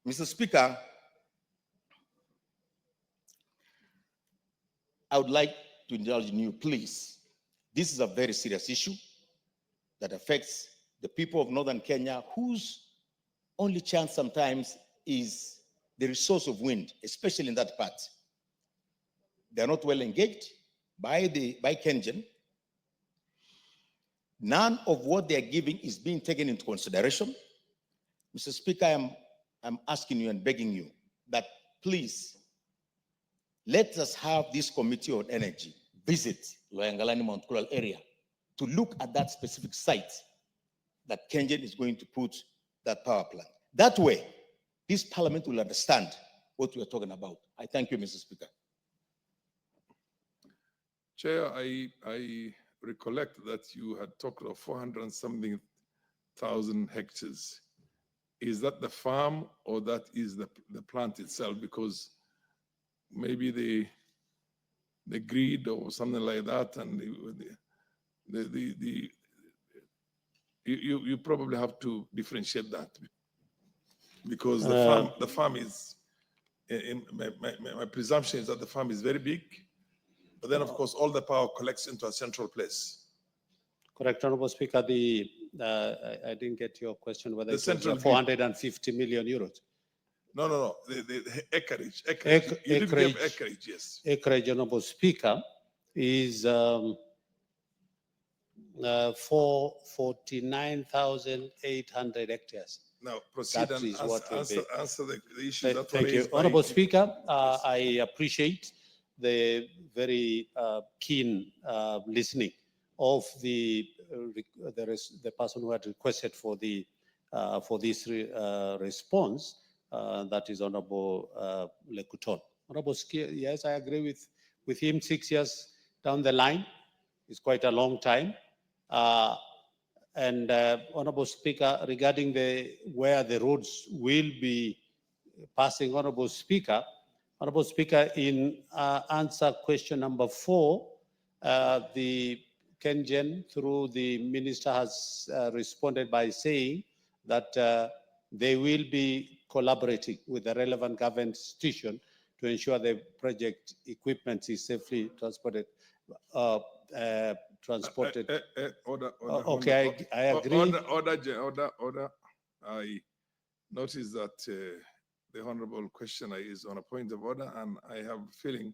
Mr. Speaker, I would like to indulge in you, please. This is a very serious issue that affects the people of Northern Kenya, whose only chance sometimes is the resource of wind, especially in that part. They are not well engaged by KenGen. None of what they are giving is being taken into consideration. Mr. Speaker, I'm asking you and begging you that please let us have this committee on energy visit Loyangalani Mount Coral area to look at that specific site that KenGen is going to put that power plant. That way, this parliament will understand what we are talking about. I thank you, Mr. Speaker. Chair, I recollect that you had talked of 400 and something thousand hectares. Is that the farm or that is the plant itself? Because maybe the grid or something like that, and you probably have to differentiate that, because the farm is, my presumption is that the farm is very big, but then of course all the power collects into a central place. Correct, Honorable Speaker. I didn't get your question whether The it central was 450 million euros. No. The acreage. You didn't give acreage, yes. Acreage, Honorable Speaker, is 49,800 hectares. Now proceed That and is what will be. answer the issues that were Thank you. raised by Honorable Speaker, I appreciate the very keen listening of the person who had requested for this response, that is Honorable Lekuton. Honorable Speaker, yes, I agree with him. 6 years down the line is quite a long time. And Honorable Speaker, regarding where the roads will be passing, Honorable Speaker, in answer question number 4, the KenGen through the minister has responded by saying that they will be collaborating with the relevant government institution to ensure the project equipment is safely transported. Order. Okay, I agree. Order. I noticed that the honorable questioner is on a point of order, and I have a feeling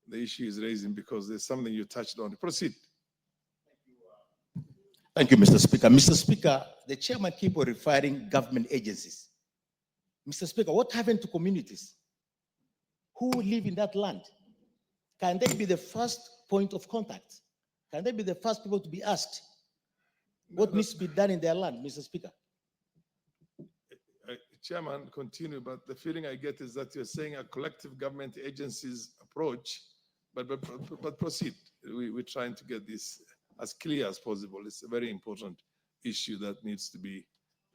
the issue is raising because there's something you touched on. Proceed. Thank you, Mr. Speaker. Mr. Speaker, the chairman keep on referring government agencies. Mr. Speaker, what happened to communities who live in that land? Can they be the first point of contact? Can they be the first people to be asked what needs to be done in their land, Mr. Speaker? Chairman, continue, but the feeling I get is that you're saying a collective government agencies approach, but proceed. We're trying to get this as clear as possible. It's a very important issue that needs to be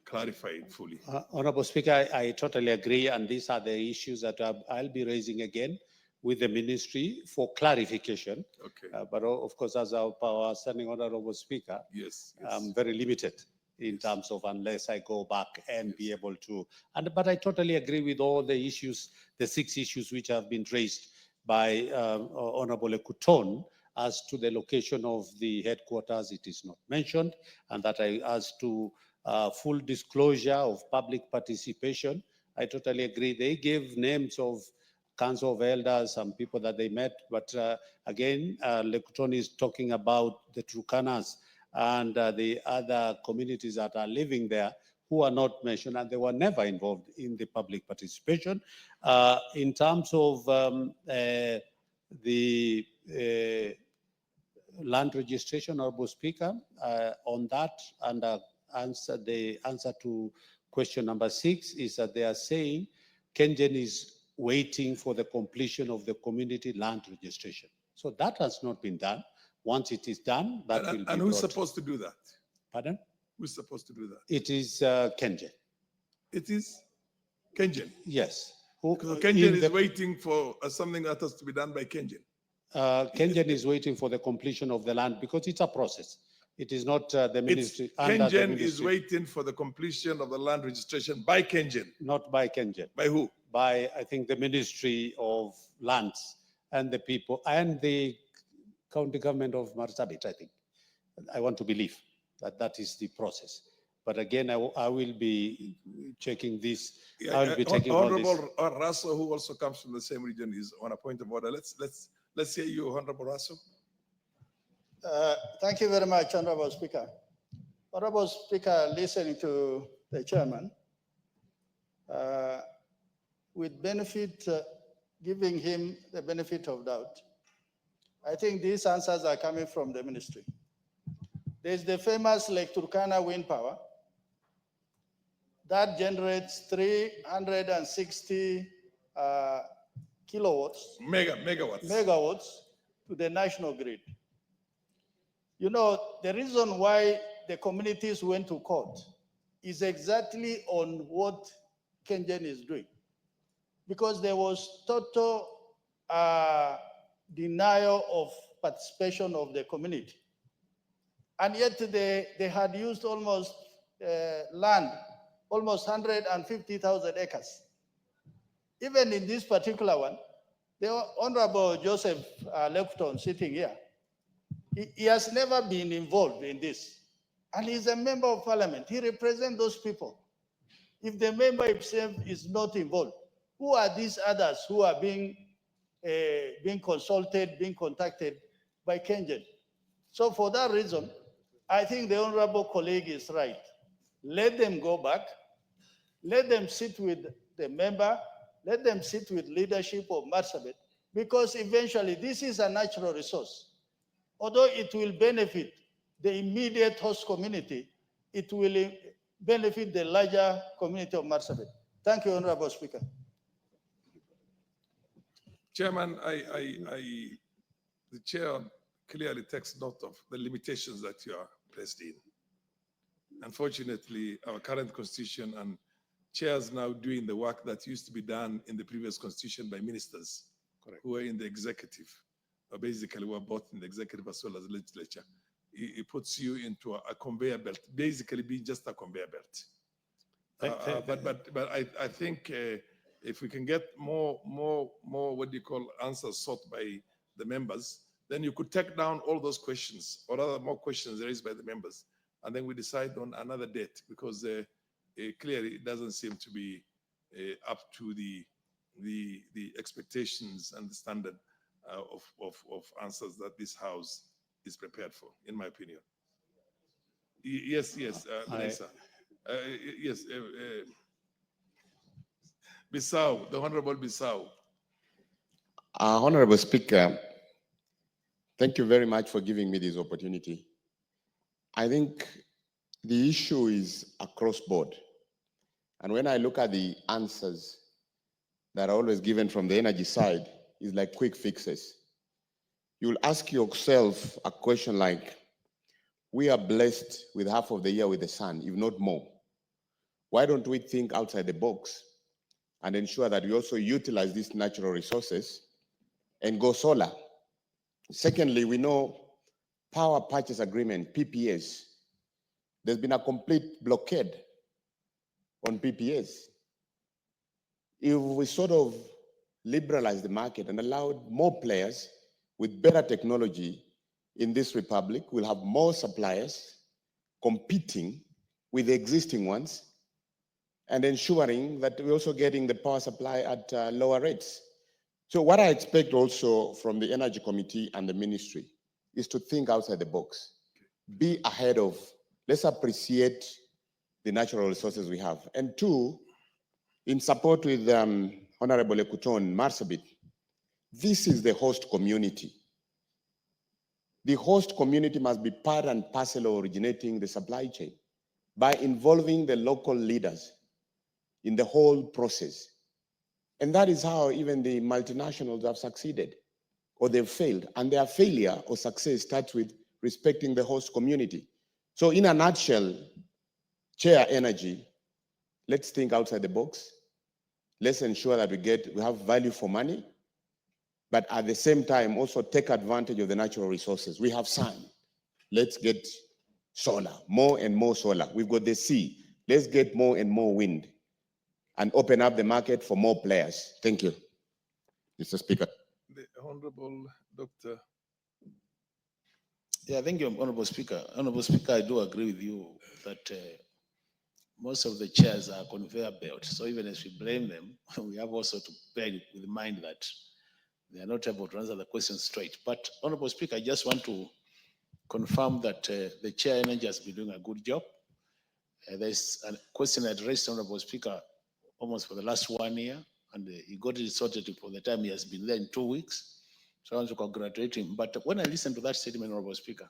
clarified fully. Honorable Speaker, I totally agree, and these are the issues that I'll be raising again with the ministry for clarification. Okay. But of course, as our standing Honorable Speaker, yes. I'm very limited in terms of unless I go back and be able to. But I totally agree with all the issues, the 6 issues which have been raised by Honorable Ekuton as to the location of the headquarters. It is not mentioned, and that as to full disclosure of public participation, I totally agree. They gave names of council of elders, some people that they met. But again, Lekutoni is talking about the Turkanas and the other communities that are living there who are not mentioned, and they were never involved in the public participation. In terms of the land registration, Honorable Speaker, on that, and the answer to question number 6 is that they are saying Kengen is waiting for the completion of the community land registration. So that has not been done. Once it is done, that will be And who's brought. supposed to do that? Pardon? Who's supposed to do that? It is Kengen. It is Kengen. Yes. Because Kengen is waiting for something that has to be done by Kengen. Kengen is waiting for the completion of the land because it's a process. It is not the ministry. under the Kengen is ministry. waiting for the completion of the land registration by Kengen. Not by Kengen. By who? By, I think, the Ministry of Lands and the people and the county government of Marsabit, I think. I want to believe that that is the process. But again, I will be checking this. I will be taking all this. Honorable Rasso, who also comes from the same region, is on a point of order. Let's hear you, Honorable Rasso. Thank you very much, Honorable Speaker. Honorable Speaker, listening to the chairman, with benefit, giving him the benefit of doubt, I think these answers are coming from the ministry. There's the famous Lake Turkana wind power that generates 360 kilowatts. Megawatts to the national grid. You know, the reason why the communities went to court is exactly on what Kengen is doing. Because there was total denial of participation of the community. And yet they had used almost land, almost 150,000 acres. Even in this particular one, the Honorable Joseph Lepton sitting here, he has never been involved in this. And he's a member of parliament. He represents those people. If the member himself is not involved, who are these others who are being consulted, being contacted by Kengen? So for that reason, I think the honorable colleague is right. Let them go back. Let them sit with the member. Let them sit with leadership of Marsabit, because eventually this is a natural resource. Although it will benefit the immediate host community, it will benefit the larger community of Marsabit. Thank you, Honorable Speaker. Chairman, the chair clearly takes note of the limitations that you are placed in. Unfortunately, our current constitution and chairs now doing the work that used to be done in the previous constitution by ministers who were in the executive, or basically were both in the executive as well as legislature. It puts you into a conveyor belt, basically being just a conveyor belt. But I think if we can get more what do you call answers sought by the members, then you could take down all those questions or other more questions raised by the members, and then we decide on another date, because clearly it doesn't seem to be up to the expectations and the standard of answers that this House is prepared for, in my opinion. Yes, Vanessa. Yes, Bissau, the Honorable Bissau. Honorable Speaker, thank you very much for giving me this opportunity. I think the issue is across board. And when I look at the answers that are always given from the energy side, it's like quick fixes. You'll ask yourself a question like, we are blessed with half of the year with the sun, if not more. Why don't we think outside the box and ensure that we also utilize these natural resources and go solar? Secondly, we know power purchase agreement, PPAs. There's been a complete blockade on PPAs. If we sort of liberalize the market and allowed more players with better technology in this republic, we'll have more suppliers competing with the existing ones and ensuring that we're also getting the power supply at lower rates. So what I expect also from the Energy Committee and the ministry is to think outside the box, be ahead of, let's appreciate the natural resources we have. And two, in support with Honorable Ekuton Marsabit, this is the host community. The host community must be part and parcel of originating the supply chain by involving the local leaders in the whole process. And that is how even the multinationals have succeeded or they've failed. And their failure or success starts with respecting the host community. So in a nutshell, Chair Energy, let's think outside the box. Let's ensure that we have value for money, but at the same time also take advantage of the natural resources. We have sun. Let's get solar, more and more solar. We've got the sea. Let's get more and more wind and open up the market for more players. Thank you, Mr. Speaker. The Honorable Dr. Yeah, thank you, Honorable Speaker. Honorable Speaker, I do agree with you that most of the chairs are conveyor belt. So even as we blame them, we have also to bear with mind that they are not able to answer the question straight. But Honorable Speaker, I just want to confirm that the Chair Energy has been doing a good job. There's a question I addressed, Honorable Speaker, almost for the last 1 year, and he got it sorted for the time he has been there in 2 weeks. So I want to congratulate him. But when I listened to that statement, Honorable Speaker,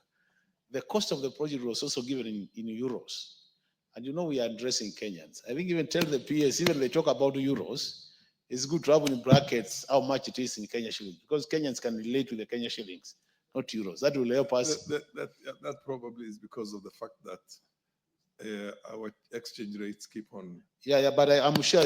the cost of the project was also given in euros. And you know we are addressing Kenyans. I think even tell the PS, even they talk about euros, it's good to have in brackets how much it is in Kenya shillings, because Kenyans can relate to the Kenya shillings, not euros. That will help us. That probably is because of the fact that our exchange rates keep on. Yeah, but I'm sure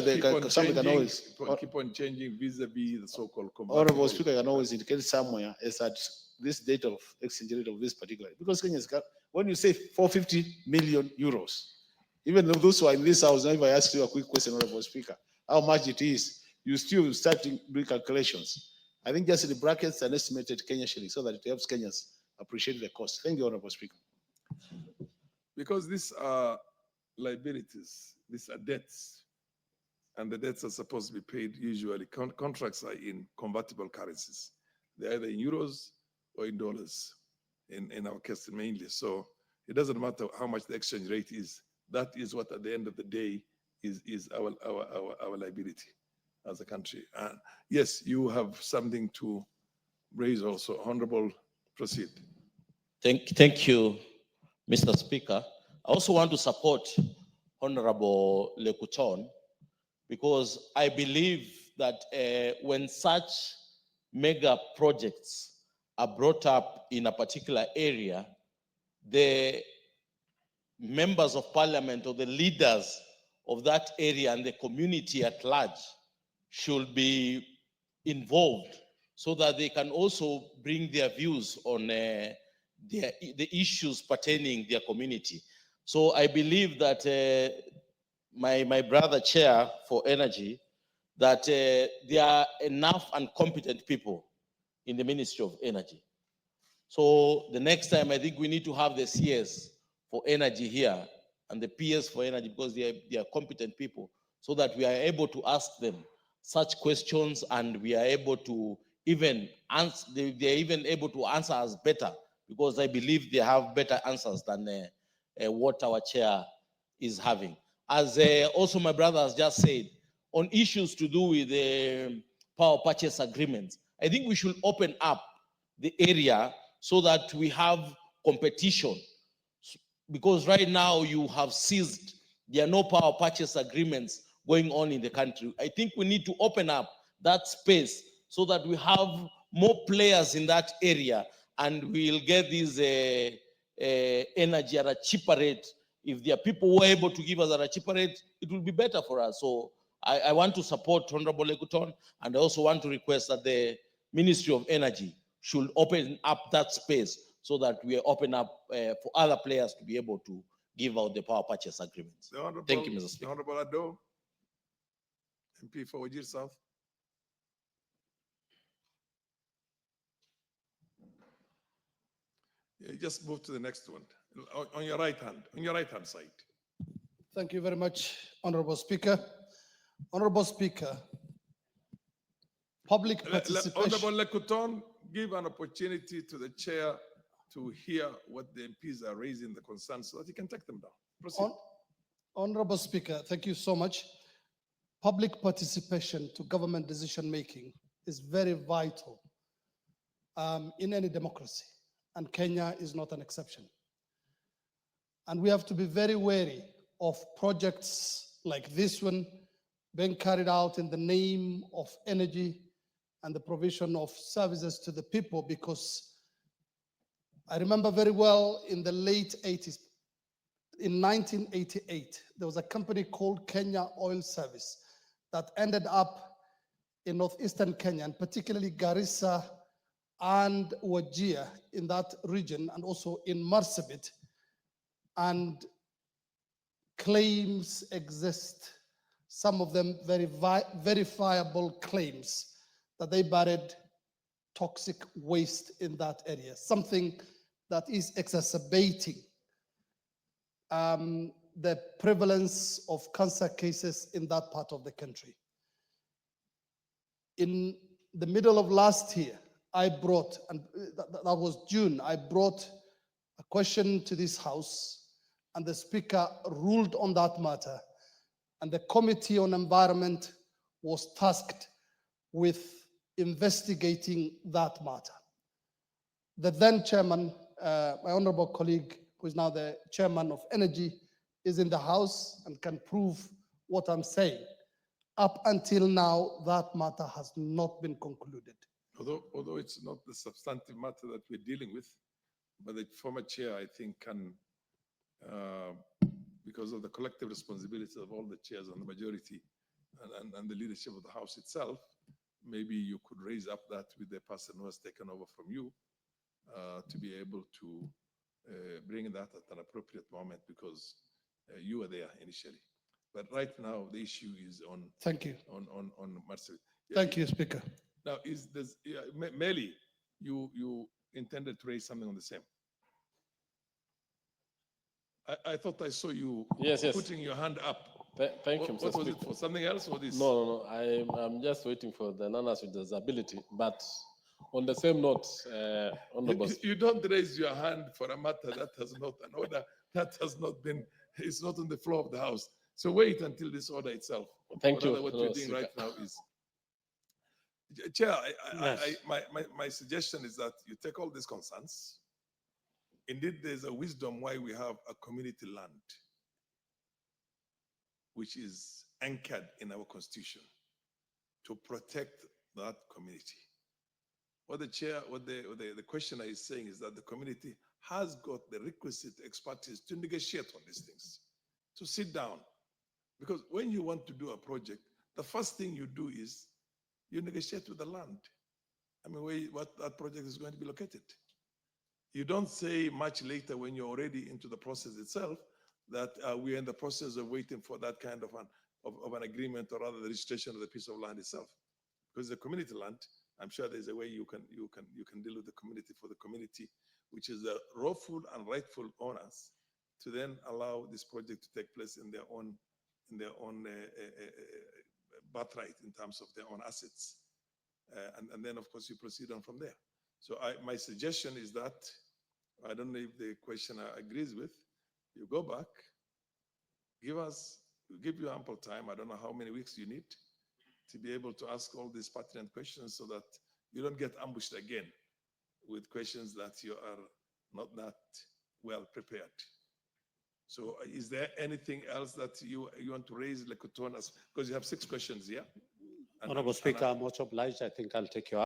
something can always keep on changing vis-a-vis the so-called Honorable Speaker can always indicate somewhere is at this date of exchange rate of this particular, because Kenyans can, when you say 450 million euros, even though those who are in this house, if I ask you a quick question, Honorable Speaker, how much it is, you still start doing calculations. I think just in the brackets an estimated Kenya shilling so that it helps Kenyans appreciate the cost. Thank you, Honorable Speaker. Because these are liabilities, these are debts, and the debts are supposed to be paid usually. Contracts are in convertible currencies. They're either in euros or in dollars, in our case mainly. So it doesn't matter how much the exchange rate is. That is what at the end of the day is our liability as a country. Yes, you have something to raise also. Honorable, proceed. Thank you, Mr. Speaker. I also want to support Honorable Lekuton because I believe that when such mega projects are brought up in a particular area, the members of parliament or the leaders of that area and the community at large should be involved so that they can also bring their views on the issues pertaining their community. So I believe that my brother chair for energy, that there are enough and competent people in the Ministry of Energy. So the next time I think we need to have the CS for energy here and the PS for energy because they are competent people so that we are able to ask them such questions and we are able to even answer, they're even able to answer us better because I believe they have better answers than what our chair is having. As also my brother has just said, on issues to do with the power purchase agreements, I think we should open up the area so that we have competition. Because right now you have seized, there are no power purchase agreements going on in the country. I think we need to open up that space so that we have more players in that area and we'll get this energy at a cheaper rate. If there are people who are able to give us at a cheaper rate, it will be better for us. So I want to support Honorable Ekuton, and I also want to request that the Ministry of Energy should open up that space so that we open up for other players to be able to give out the power purchase agreements. Thank you, Mr. Speaker. The Honorable Ado, MP for Wajir South. Yeah, just move to the next one. On your right hand side. Thank you very much, Honorable Speaker. Honorable Speaker, public participation. Honorable Lekuton, give an opportunity to the chair to hear what the MPs are raising, the concerns, so that he can take them down. Proceed. Honorable Speaker, thank you so much. Public participation to government decision-making is very vital in any democracy, and Kenya is not an exception. And we have to be very wary of projects like this one being carried out in the name of energy and the provision of services to the people, because I remember very well in the late 80s, in 1988, there was a company called Kenya Oil Service that ended up in northeastern Kenya, and particularly Garissa and Wajir in that region, and also in Marsabit. And claims exist, some of them very verifiable claims, that they buried toxic waste in that area, something that is exacerbating the prevalence of cancer cases in that part of the country. In the middle of last year, I brought, and that was June, I brought a question to this House, and the Speaker ruled on that matter, and the Committee on Environment was tasked with investigating that matter. The then chairman, my honorable colleague, who is now the chairman of Energy, is in the House and can prove what I'm saying. Up until now, that matter has not been concluded. Although it's not the substantive matter that we're dealing with, but the former chair, I think, can, because of the collective responsibility of all the chairs and the majority and the leadership of the House itself, maybe you could raise up that with the person who has taken over from you to be able to bring that at an appropriate moment, because you were there initially. But right now, the issue is on. Thank you. On Marcel. Thank you, Speaker. Now, is this Meli? You intended to raise something on the same. I thought I saw you putting your hand up. Thank you, Mr. What was Speaker. it for? Something else or this? No. I'm just waiting for the non-as with disability. But on the same note, Honorable You don't raise your hand for a matter that has not an order, that has not been, it's not on the floor of the House. So wait until this order itself. Thank you. What you're doing right now is. Chair, Yes. my suggestion is that you take all these concerns. Indeed, there's a wisdom why we have a community land, which is anchored in our constitution to protect that community. What the questioner is saying is that the community has got the requisite expertise to negotiate on these things, to sit down. Because when you want to do a project, the first thing you do is you negotiate with the land. I mean, what that project is going to be located. You don't say much later when you're already into the process itself that we're in the process of waiting for that kind of an agreement, or rather the registration of the piece of land itself. Because the community land, I'm sure there's a way you can deal with the community for the community, which is the lawful and rightful owners, to then allow this project to take place in their own birthright in terms of their own assets. And then, of course, you proceed on from there. So my suggestion is that, I don't know if the questioner agrees with, you go back, give you ample time. I don't know how many weeks you need to be able to ask all these pertinent questions, so that you don't get ambushed again with questions that you are not that well prepared. So is there anything else that you want to raise, Lekuton, because you have 6 questions here? Honorable Speaker, I'm much obliged. I think I'll take your